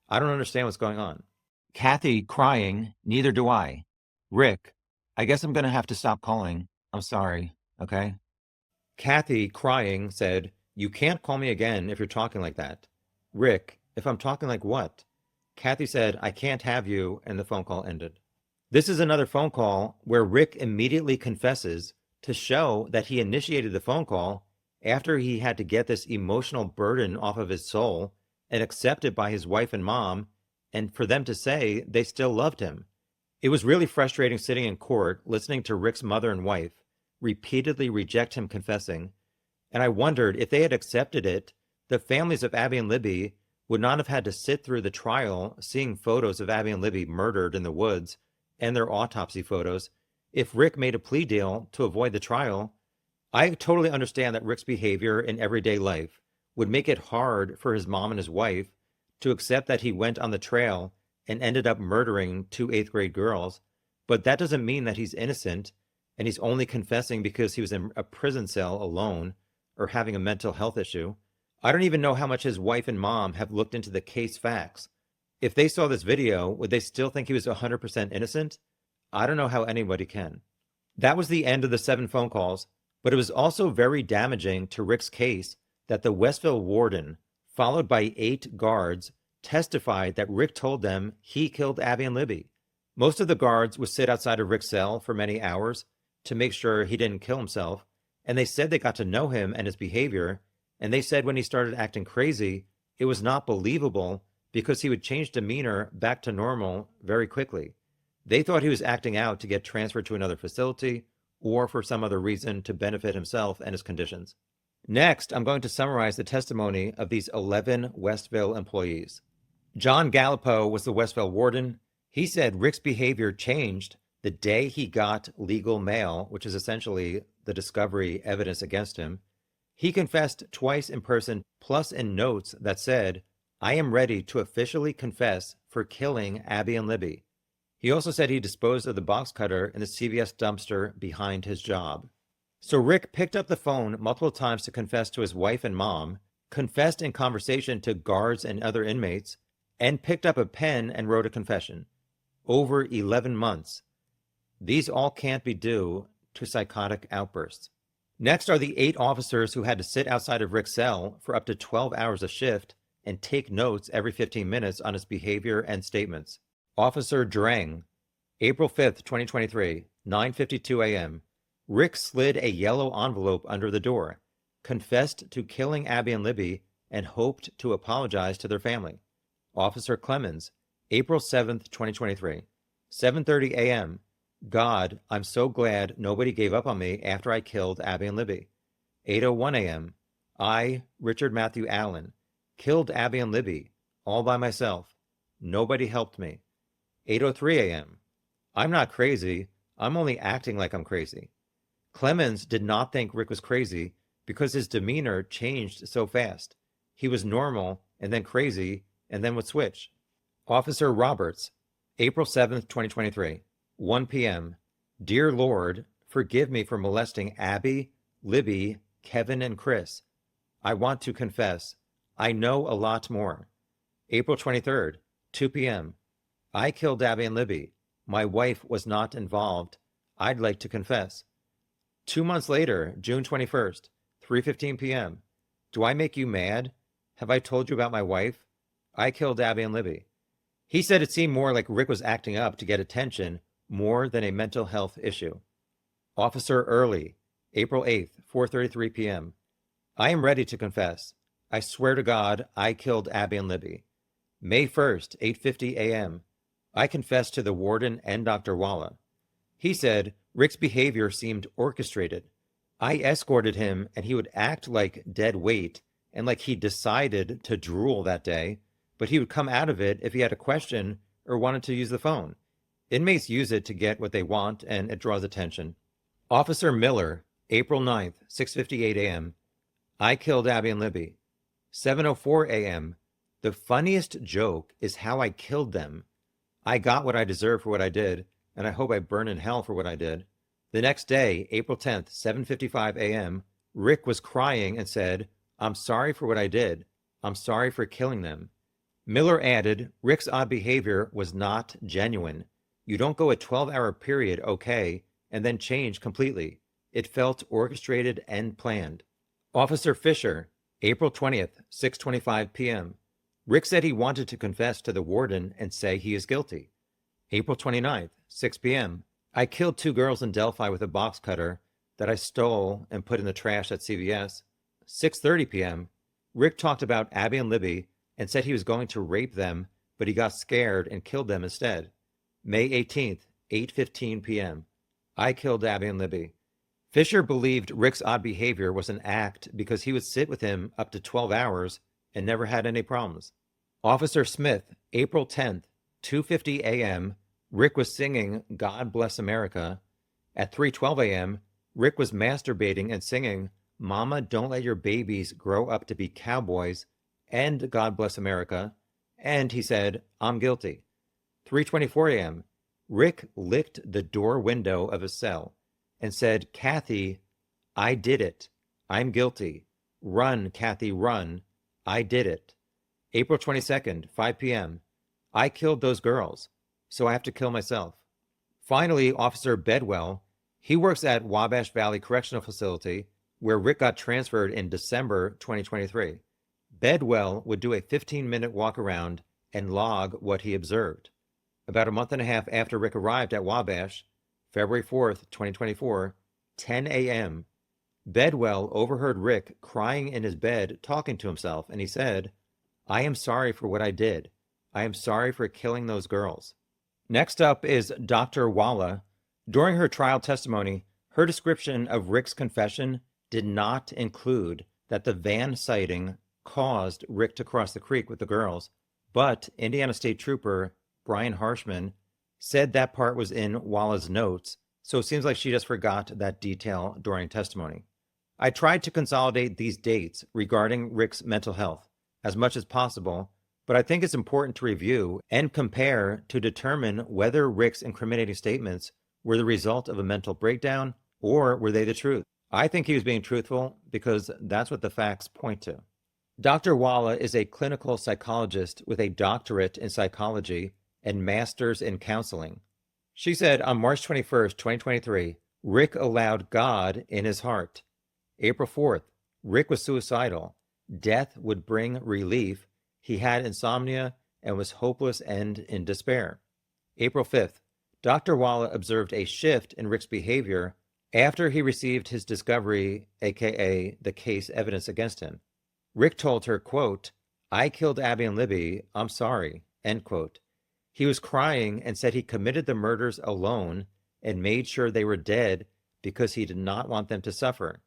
I don't understand what's going on. Kathy crying, neither do I. Rick, I guess I'm going to have to stop calling. I'm sorry, okay? Kathy crying said, you can't call me again if you're talking like that. Rick, if I'm talking like what? Kathy said, I can't have you, and the phone call ended. This is another phone call where Rick immediately confesses to show that he initiated the phone call after he had to get this emotional burden off of his soul and accept it by his wife and mom, and for them to say they still loved him. It was really frustrating sitting in court, listening to Rick's mother and wife repeatedly reject him confessing, and I wondered if they had accepted it, the families of Abby and Libby would not have had to sit through the trial seeing photos of Abby and Libby murdered in the woods and their autopsy photos. If Rick made a plea deal to avoid the trial, I totally understand that Rick's behavior in everyday life would make it hard for his mom and his wife to accept that he went on the trail and ended up murdering two 8th grade girls, but that doesn't mean that he's innocent and he's only confessing because he was in a prison cell alone or having a mental health issue. I don't even know how much his wife and mom have looked into the case facts. If they saw this video, would they still think he was 100% innocent? I don't know how anybody can. That was the end of the 7 phone calls, but it was also very damaging to Rick's case that the Westville warden, followed by 8 guards, testified that Rick told them he killed Abby and Libby. Most of the guards would sit outside of Rick's cell for many hours to make sure he didn't kill himself, and they said they got to know him and his behavior, and they said when he started acting crazy, it was not believable because he would change demeanor back to normal very quickly. They thought he was acting out to get transferred to another facility or for some other reason to benefit himself and his conditions. Next, I'm going to summarize the testimony of these 11 Westville employees. John Gallipo was the Westville warden. He said Rick's behavior changed the day he got legal mail, which is essentially the discovery evidence against him. He confessed twice in person, plus in notes that said, "I am ready to officially confess for killing Abby and Libby." He also said he disposed of the box cutter in the CVS dumpster behind his job. So Rick picked up the phone multiple times to confess to his wife and mom, confessed in conversation to guards and other inmates, and picked up a pen and wrote a confession. Over 11 months. These all can't be due to psychotic outbursts. Next are the 8 officers who had to sit outside of Rick's cell for up to 12 hours a shift and take notes every 15 minutes on his behavior and statements. Officer Drang, April 5th, 2023, 9:52 a.m. Rick slid a yellow envelope under the door, confessed to killing Abby and Libby, and hoped to apologize to their family. Officer Clemens, April 7th, 2023, 7:30 a.m. God, I'm so glad nobody gave up on me after I killed Abby and Libby. 8:01 a.m. I, Richard Matthew Allen, killed Abby and Libby all by myself. Nobody helped me. 8:03 a.m. I'm not crazy. I'm only acting like I'm crazy. Clemens did not think Rick was crazy because his demeanor changed so fast. He was normal and then crazy and then would switch. Officer Roberts, April 7th, 2023, 1 p.m. Dear Lord, forgive me for molesting Abby, Libby, Kevin, and Chris. I want to confess. I know a lot more. April 23rd, 2 p.m. I killed Abby and Libby. My wife was not involved. I'd like to confess. 2 months later, June 21st, 3:15 p.m. Do I make you mad? Have I told you about my wife? I killed Abby and Libby. He said it seemed more like Rick was acting up to get attention more than a mental health issue. Officer Early, April 8th, 4:33 p.m. I am ready to confess. I swear to God, I killed Abby and Libby. May 1st, 8:50 a.m. I confessed to the warden and Dr. Walla. He said Rick's behavior seemed orchestrated. I escorted him and he would act like dead weight and like he decided to drool that day, but he would come out of it if he had a question or wanted to use the phone. Inmates use it to get what they want and it draws attention. Officer Miller, April 9th, 6:58 a.m. I killed Abby and Libby. 7:04 a.m. The funniest joke is how I killed them. I got what I deserved for what I did, and I hope I burn in hell for what I did. The next day, April 10th, 7:55 a.m., Rick was crying and said, I'm sorry for what I did. I'm sorry for killing them. Miller added, Rick's odd behavior was not genuine. You don't go a 12-hour period okay and then change completely. It felt orchestrated and planned. Officer Fisher, April 20th, 6:25 p.m. Rick said he wanted to confess to the warden and say he is guilty. April 29th, 6 p.m. I killed 2 girls in Delphi with a box cutter that I stole and put in the trash at CVS. 6:30 p.m. Rick talked about Abby and Libby and said he was going to rape them, but he got scared and killed them instead. May 18th, 8:15 p.m. I killed Abby and Libby. Fisher believed Rick's odd behavior was an act because he would sit with him up to 12 hours and never had any problems. Officer Smith, April 10th, 2:50 a.m. Rick was singing God Bless America. At 3:12 a.m., Rick was masturbating and singing Mama, Don't Let Your Babies Grow Up to Be Cowboys and God Bless America. And he said, I'm guilty. 3:24 a.m., Rick licked the door window of his cell and said, Kathy, I did it. I'm guilty. Run, Kathy, run. I did it. April 22nd, 5 p.m. I killed those girls, so I have to kill myself. Finally, Officer Bedwell, he works at Wabash Valley Correctional Facility, where Rick got transferred in December 2023. Bedwell would do a 15-minute walk around and log what he observed. About a month and a half after Rick arrived at Wabash, February 4th, 2024, 10 a.m., Bedwell overheard Rick crying in his bed talking to himself, and he said, I am sorry for what I did. I am sorry for killing those girls. Next up is Dr. Walla. During her trial testimony, her description of Rick's confession did not include that the van sighting caused Rick to cross the creek with the girls, but Indiana State Trooper Brian Harshman said that part was in Walla's notes, so it seems like she just forgot that detail during testimony. I tried to consolidate these dates regarding Rick's mental health as much as possible, but I think it's important to review and compare to determine whether Rick's incriminating statements were the result of a mental breakdown or were they the truth. I think he was being truthful because that's what the facts point to. Dr. Walla is a clinical psychologist with a doctorate in psychology and master's in counseling. She said on March 21st, 2023, Rick allowed God in his heart. April 4th, Rick was suicidal. Death would bring relief. He had insomnia and was hopeless and in despair. April 5th, Dr. Walla observed a shift in Rick's behavior after he received his discovery, aka the case evidence against him. Rick told her, quote, "I killed Abby and Libby. I'm sorry," end quote. He was crying and said he committed the murders alone and made sure they were dead because he did not want them to suffer.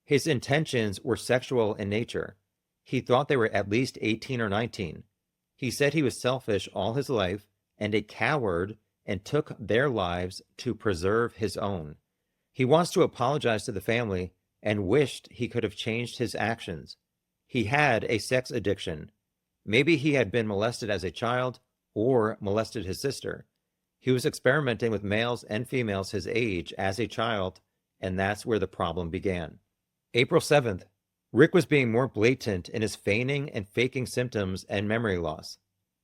His intentions were sexual in nature. He thought they were at least 18 or 19. He said he was selfish all his life and a coward and took their lives to preserve his own. He wants to apologize to the family and wished he could have changed his actions. He had a sex addiction. Maybe he had been molested as a child or molested his sister. He was experimenting with males and females his age as a child, and that's where the problem began. April 7th, Rick was being more blatant in his feigning and faking symptoms and memory loss.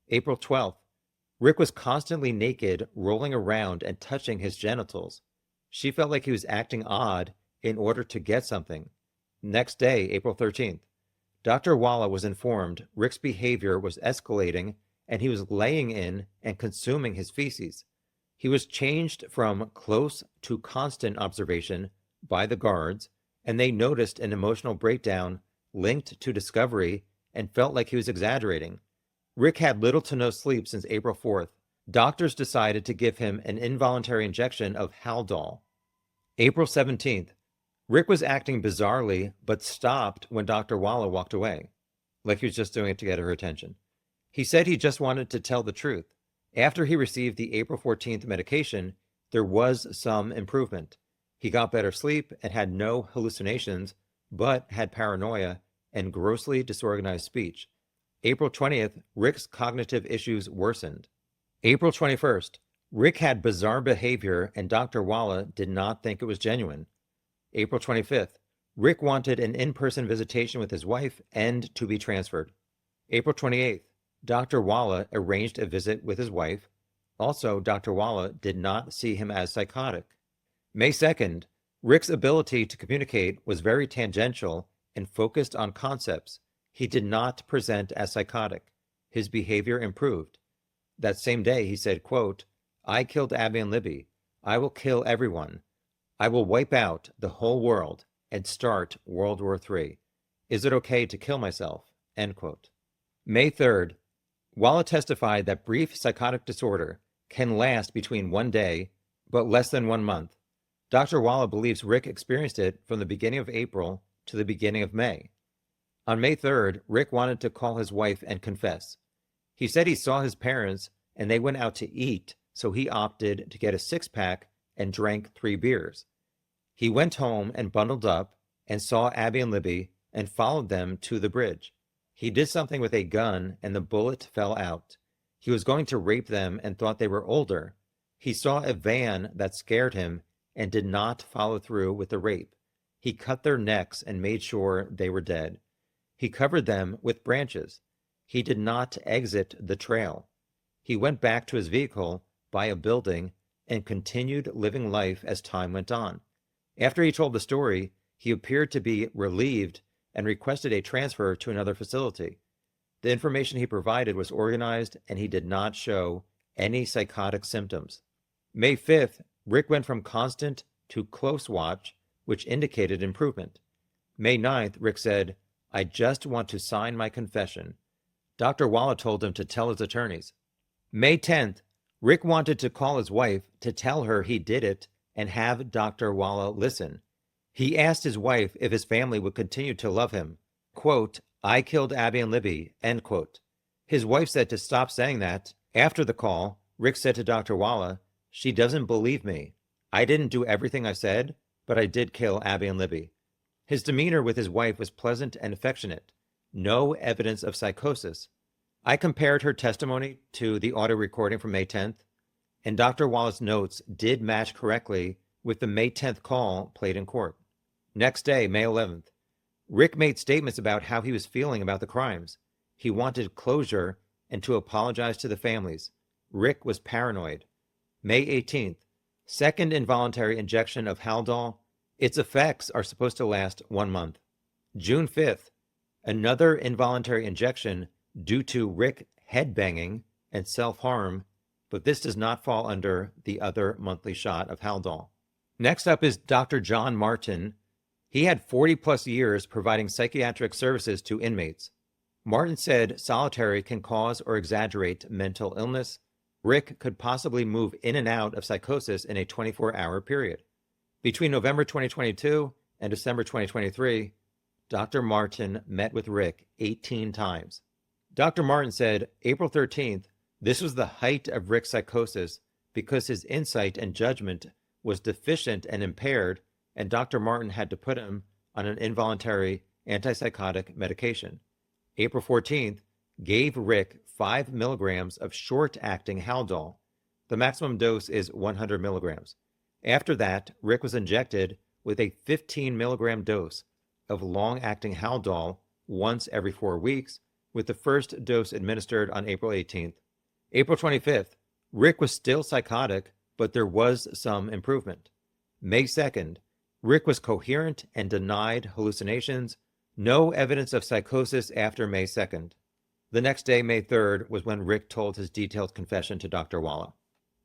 April 12th, Rick was constantly naked, rolling around and touching his genitals. She felt like he was acting odd in order to get something. Next day, April 13th, Dr. Walla was informed Rick's behavior was escalating and he was laying in and consuming his feces. He was changed from close to constant observation by the guards, and they noticed an emotional breakdown linked to discovery and felt like he was exaggerating. Rick had little to no sleep since April 4th. Doctors decided to give him an involuntary injection of Haldol. April 17th, Rick was acting bizarrely but stopped when Dr. Walla walked away, like he was just doing it to get her attention. He said he just wanted to tell the truth. After he received the April 14th medication, there was some improvement. He got better sleep and had no hallucinations, but had paranoia and grossly disorganized speech. April 20th, Rick's cognitive issues worsened. April 21st, Rick had bizarre behavior and Dr. Walla did not think it was genuine. April 25th, Rick wanted an in-person visitation with his wife and to be transferred. April 28th, Dr. Walla arranged a visit with his wife. Also, Dr. Walla did not see him as psychotic. May 2nd, Rick's ability to communicate was very tangential and focused on concepts. He did not present as psychotic. His behavior improved. That same day, he said, quote, "I killed Abby and Libby. I will kill everyone. I will wipe out the whole world and start World War III. Is it okay to kill myself?" End quote. May 3rd, Walla testified that brief psychotic disorder can last between 1 day, but less than 1 month. Dr. Walla believes Rick experienced it from the beginning of April to the beginning of May. On May 3rd, Rick wanted to call his wife and confess. He said he saw his parents and they went out to eat, so he opted to get a 6-pack and drank 3 beers. He went home and bundled up and saw Abby and Libby and followed them to the bridge. He did something with a gun and the bullet fell out. He was going to rape them and thought they were older. He saw a van that scared him and did not follow through with the rape. He cut their necks and made sure they were dead. He covered them with branches. He did not exit the trail. He went back to his vehicle by a building and continued living life as time went on. After he told the story, he appeared to be relieved and requested a transfer to another facility. The information he provided was organized and he did not show any psychotic symptoms. May 5th, Rick went from constant to close watch, which indicated improvement. May 9th, Rick said, "I just want to sign my confession." Dr. Walla told him to tell his attorneys. May 10th, Rick wanted to call his wife to tell her he did it and have Dr. Walla listen. He asked his wife if his family would continue to love him. Quote, "I killed Abby and Libby," end quote. His wife said to stop saying that. After the call, Rick said to Dr. Walla, "She doesn't believe me. I didn't do everything I said, but I did kill Abby and Libby." His demeanor with his wife was pleasant and affectionate. No evidence of psychosis. I compared her testimony to the audio recording from May 10th, and Dr. Walla's notes did match correctly with the May 10th call played in court. Next day, May 11th, Rick made statements about how he was feeling about the crimes. He wanted closure and to apologize to the families. Rick was paranoid. May 18th, second involuntary injection of Haldol. Its effects are supposed to last 1 month. June 5th, another involuntary injection due to Rick headbanging and self-harm, but this does not fall under the other monthly shot of Haldol. Next up is Dr. John Martin. He had 40 plus years providing psychiatric services to inmates. Martin said solitary can cause or exaggerate mental illness. Rick could possibly move in and out of psychosis in a 24-hour period. Between November 2022 and December 2023, Dr. Martin met with Rick 18 times. Dr. Martin said April 13th, this was the height of Rick's psychosis because his insight and judgment was deficient and impaired, and Dr. Martin had to put him on an involuntary antipsychotic medication. April 14th, gave Rick 5 milligrams of short-acting Haldol. The maximum dose is 100 milligrams. After that, Rick was injected with a 15 milligram dose of long-acting Haldol once every 4 weeks, with the first dose administered on April 18th. April 25th, Rick was still psychotic, but there was some improvement. May 2nd, Rick was coherent and denied hallucinations. No evidence of psychosis after May 2nd. The next day, May 3rd, was when Rick told his detailed confession to Dr. Walla.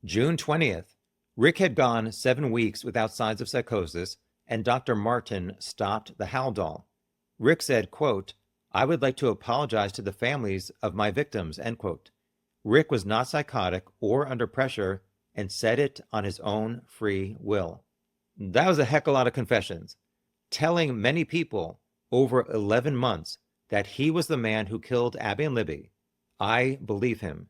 June 20th, Rick had gone 7 weeks without signs of psychosis, and Dr. Martin stopped the Haldol. Rick said, quote, "I would like to apologize to the families of my victims," end quote. Rick was not psychotic or under pressure and said it on his own free will. That was a heck of a lot of confessions, telling many people over 11 months that he was the man who killed Abby and Libby. I believe him.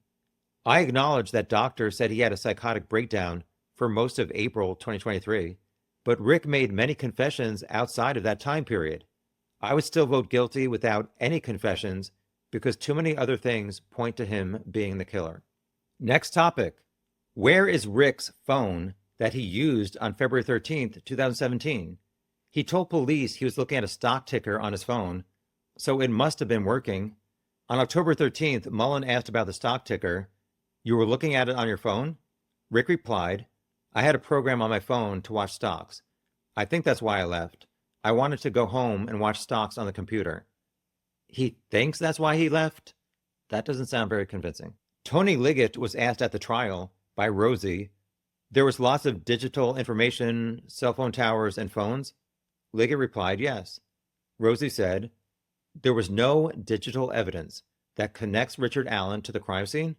I acknowledge that doctors said he had a psychotic breakdown for most of April 2023, but Rick made many confessions outside of that time period. I would still vote guilty without any confessions because too many other things point to him being the killer. Next topic. Where is Rick's phone that he used on February 13th, 2017? He told police he was looking at a stock ticker on his phone, so it must have been working. On October 13th, Mullen asked about the stock ticker. "You were looking at it on your phone?" Rick replied, "I had a program on my phone to watch stocks. I think that's why I left. I wanted to go home and watch stocks on the computer." He thinks that's why he left? That doesn't sound very convincing. Tony Liggett was asked at the trial by Rosie, "There was lots of digital information, cell phone towers, and phones?" Liggett replied, "Yes." Rosie said, "There was no digital evidence that connects Richard Allen to the crime scene?"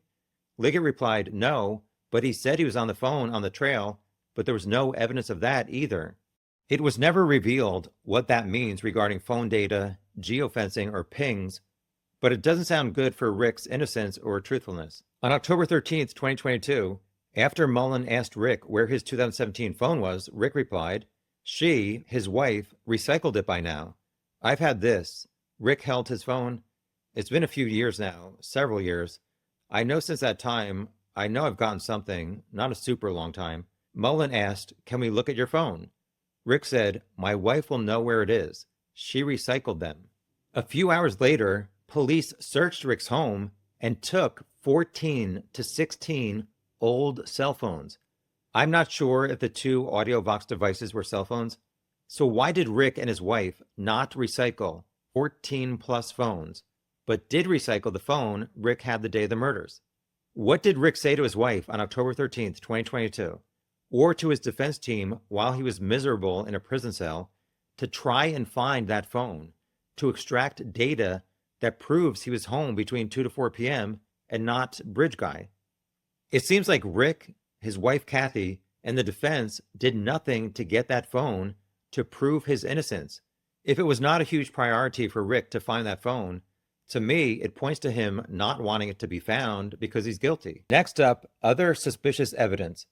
Liggett replied, "No, but he said he was on the phone on the trail, but there was no evidence of that either." It was never revealed what that means regarding phone data, geofencing, or pings, but it doesn't sound good for Rick's innocence or truthfulness. On October 13th, 2022, after Mullen asked Rick where his 2017 phone was, Rick replied, she, his wife, recycled it by now. "I've had this." Rick held his phone. "It's been a few years now, several years. I know since that time, I know I've gotten something, not a super long time." Mullen asked, "Can we look at your phone?" Rick said, "My wife will know where it is. She recycled them." A few hours later, police searched Rick's home and took 14 to 16 old cell phones. I'm not sure if the 2 AudioVox devices were cell phones. So why did Rick and his wife not recycle 14 plus phones, but did recycle the phone Rick had the day of the murders? What did Rick say to his wife on October 13th, 2022, or to his defense team while he was miserable in a prison cell to try and find that phone, to extract data that proves he was home between 2 to 4 p.m. and not Bridge Guy? It seems like Rick, his wife Kathy, and the defense did nothing to get that phone to prove his innocence. If it was not a huge priority for Rick to find that phone, To me, it points to him not wanting it to be found because he's guilty. Next up, other suspicious evidence.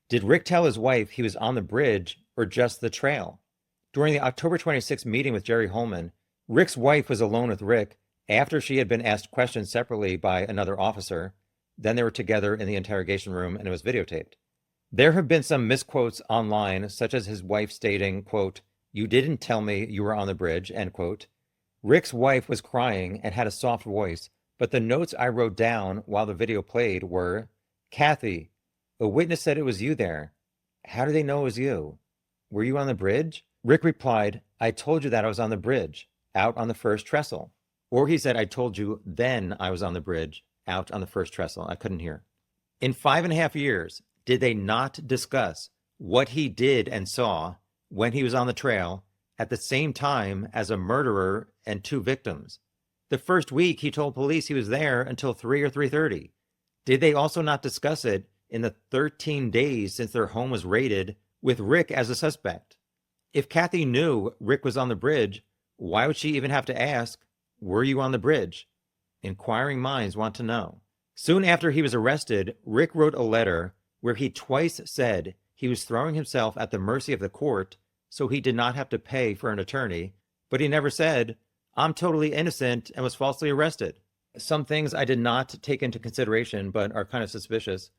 Did Rick tell his wife he was on the bridge or just the trail? During the October 26th meeting with Jerry Holman, Rick's wife was alone with Rick after she had been asked questions separately by another officer. Then they were together in the interrogation room and it was videotaped. There have been some misquotes online, such as his wife stating, quote, "You didn't tell me you were on the bridge," end quote. Rick's wife was crying and had a soft voice, but the notes I wrote down while the video played were, "Kathy, a witness said it was you there. How do they know it was you? Were you on the bridge?" Rick replied, "I told you that I was on the bridge, out on the first trestle." Or he said, "I told you then I was on the bridge, out on the first trestle." I couldn't hear. In 5.5 years, did they not discuss what he did and saw when he was on the trail at the same time as a murderer and 2 victims? The first week, he told police he was there until 3 or 3:30. Did they also not discuss it in the 13 days since their home was raided with Rick as a suspect? If Kathy knew Rick was on the bridge, why would she even have to ask, "Were you on the bridge?" Inquiring minds want to know. Soon after he was arrested, Rick wrote a letter where he twice said he was throwing himself at the mercy of the court so he did not have to pay for an attorney, but he never said, "I'm totally innocent and was falsely arrested." Some things I did not take into consideration but are kind of suspicious.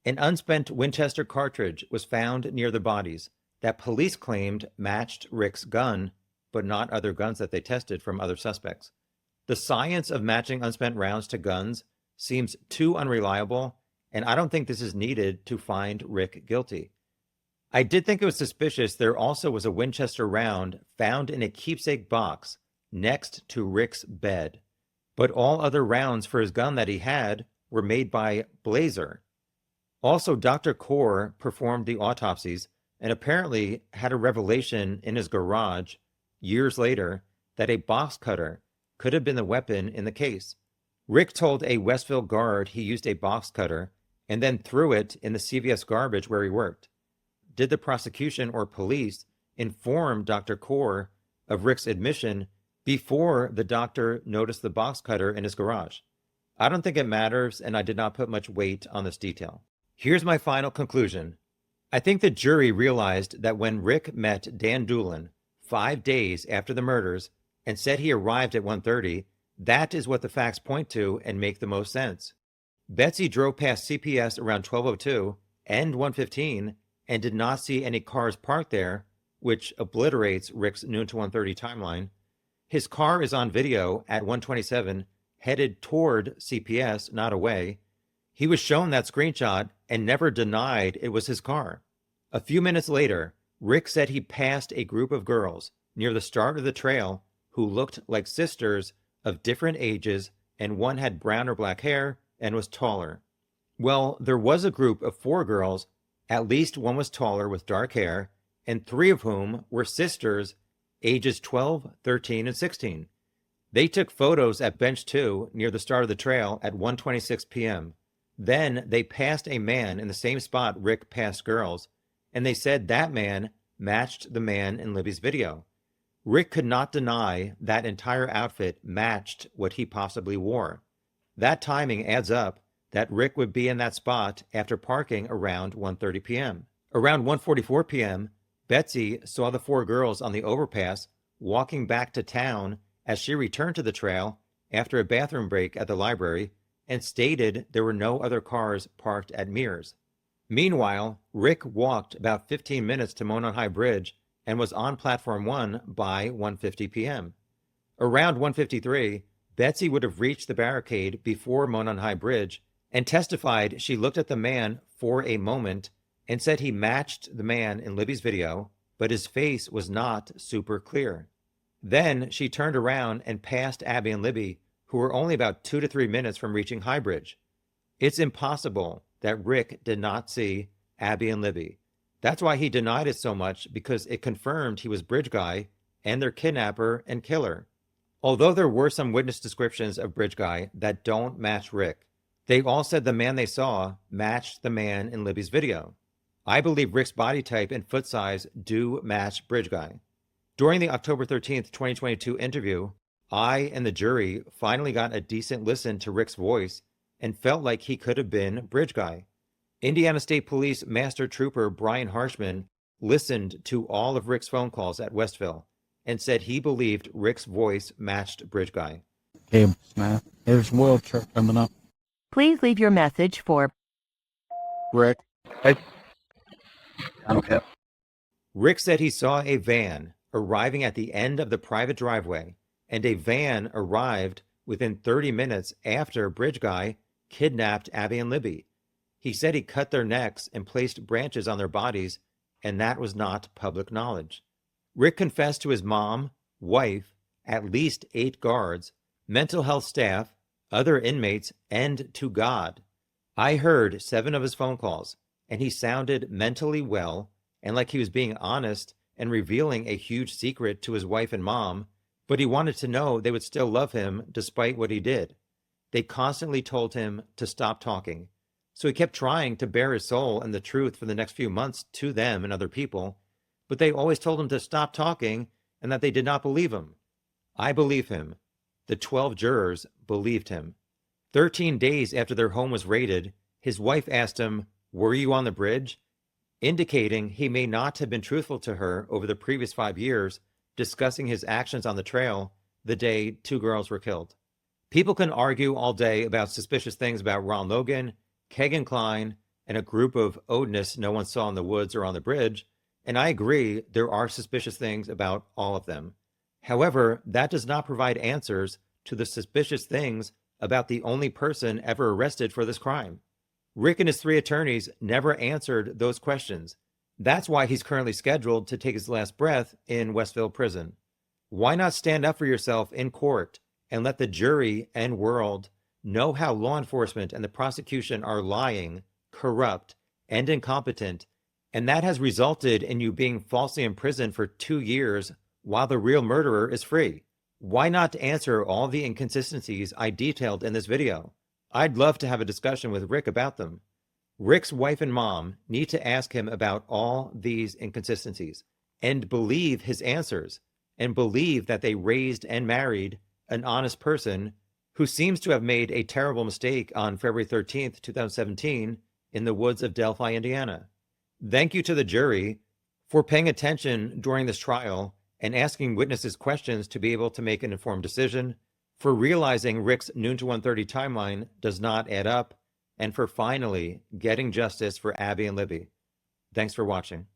An unspent Winchester cartridge was found near the bodies that police claimed matched Rick's gun, but not other guns that they tested from other suspects. The science of matching unspent rounds to guns seems too unreliable, and I don't think this is needed to find Rick guilty. I did think it was suspicious there also was a Winchester round found in a keepsake box next to Rick's bed, but all other rounds for his gun that he had were made by Blazer. Also, Dr. Kaur performed the autopsies and apparently had a revelation in his garage years later that a box cutter could have been the weapon in the case. Rick told a Westville guard he used a box cutter and then threw it in the CVS garbage where he worked. Did the prosecution or police inform Dr. Kaur of Rick's admission before the doctor noticed the box cutter in his garage? I don't think it matters, and I did not put much weight on this detail. Here's my final conclusion. I think the jury realized that when Rick met Dan Doolin 5 days after the murders and said he arrived at 1:30, that is what the facts point to and make the most sense. Betsy drove past CPS around 12:02 and 1:15 and did not see any cars parked there, which obliterates Rick's noon to 1:30 timeline. His car is on video at 1:27, headed toward CPS, not away. He was shown that screenshot and never denied it was his car. A few minutes later, Rick said he passed a group of girls near the start of the trail who looked like sisters of different ages, and one had brown or black hair and was taller. Well, there was a group of 4 girls, at least one was taller with dark hair, and 3 of whom were sisters ages 12, 13, and 16. They took photos at Bench 2 near the start of the trail at 1:26 p.m. Then they passed a man in the same spot Rick passed girls, and they said that man matched the man in Libby's video. Rick could not deny that entire outfit matched what he possibly wore. That timing adds up that Rick would be in that spot after parking around 1:30 p.m. Around 1:44 p.m., Betsy saw the 4 girls on the overpass walking back to town as she returned to the trail after a bathroom break at the library and stated there were no other cars parked at Mears. Meanwhile, Rick walked about 15 minutes to Monon High Bridge and was on Platform 1 by 1:50 p.m. Around 1:53, Betsy would have reached the barricade before Monon High Bridge and testified she looked at the man for a moment and said he matched the man in Libby's video, but his face was not super clear. Then she turned around and passed Abby and Libby, who were only about 2 to 3 minutes from reaching High Bridge. It's impossible that Rick did not see Abby and Libby. That's why he denied it so much, because it confirmed he was Bridge Guy and their kidnapper and killer. Although there were some witness descriptions of Bridge Guy that don't match Rick, they all said the man they saw matched the man in Libby's video. I believe Rick's body type and foot size do match Bridge Guy. During the October 13th, 2022 interview, I and the jury finally got a decent listen to Rick's voice and felt like he could have been Bridge Guy. Indiana State Police Master Trooper Brian Harshman listened to all of Rick's phone calls at Westville and said he believed Rick's voice matched Bridge Guy. Hey, man, there's Webster coming up. Please leave your message for Rick. Hey. Okay. Rick said he saw a van arriving at the end of the private driveway, and a van arrived within 30 minutes after Bridge Guy kidnapped Abby and Libby. He said he cut their necks and placed branches on their bodies, and that was not public knowledge. Rick confessed to his mom, wife, at least 8 guards, mental health staff, other inmates, and to God. I heard 7 of his phone calls, and he sounded mentally well and like he was being honest and revealing a huge secret to his wife and mom, but he wanted to know they would still love him despite what he did. They constantly told him to stop talking, so he kept trying to bare his soul and the truth for the next few months to them and other people, but they always told him to stop talking and that they did not believe him. I believe him. The 12 jurors believed him. 13 days after their home was raided, his wife asked him, "Were you on the bridge?" indicating he may not have been truthful to her over the previous 5 years, discussing his actions on the trail the day 2 girls were killed. People can argue all day about suspicious things about Ron Logan, Kegan Kline, and a group of Odinists no one saw in the woods or on the bridge, and I agree there are suspicious things about all of them. However, that does not provide answers to the suspicious things about the only person ever arrested for this crime. Rick and his 3 attorneys never answered those questions. That's why he's currently scheduled to take his last breath in Westville Prison. Why not stand up for yourself in court and let the jury and world know how law enforcement and the prosecution are lying, corrupt, and incompetent, and that has resulted in you being falsely imprisoned for 2 years while the real murderer is free? Why not answer all the inconsistencies I detailed in this video? I'd love to have a discussion with Rick about them. Rick's wife and mom need to ask him about all these inconsistencies and believe his answers and believe that they raised and married an honest person who seems to have made a terrible mistake on February 13th, 2017 in the woods of Delphi, Indiana. Thank you to the jury for paying attention during this trial and asking witnesses questions to be able to make an informed decision, for realizing Rick's noon to 1:30 timeline does not add up, and for finally getting justice for Abby and Libby. Thanks for watching.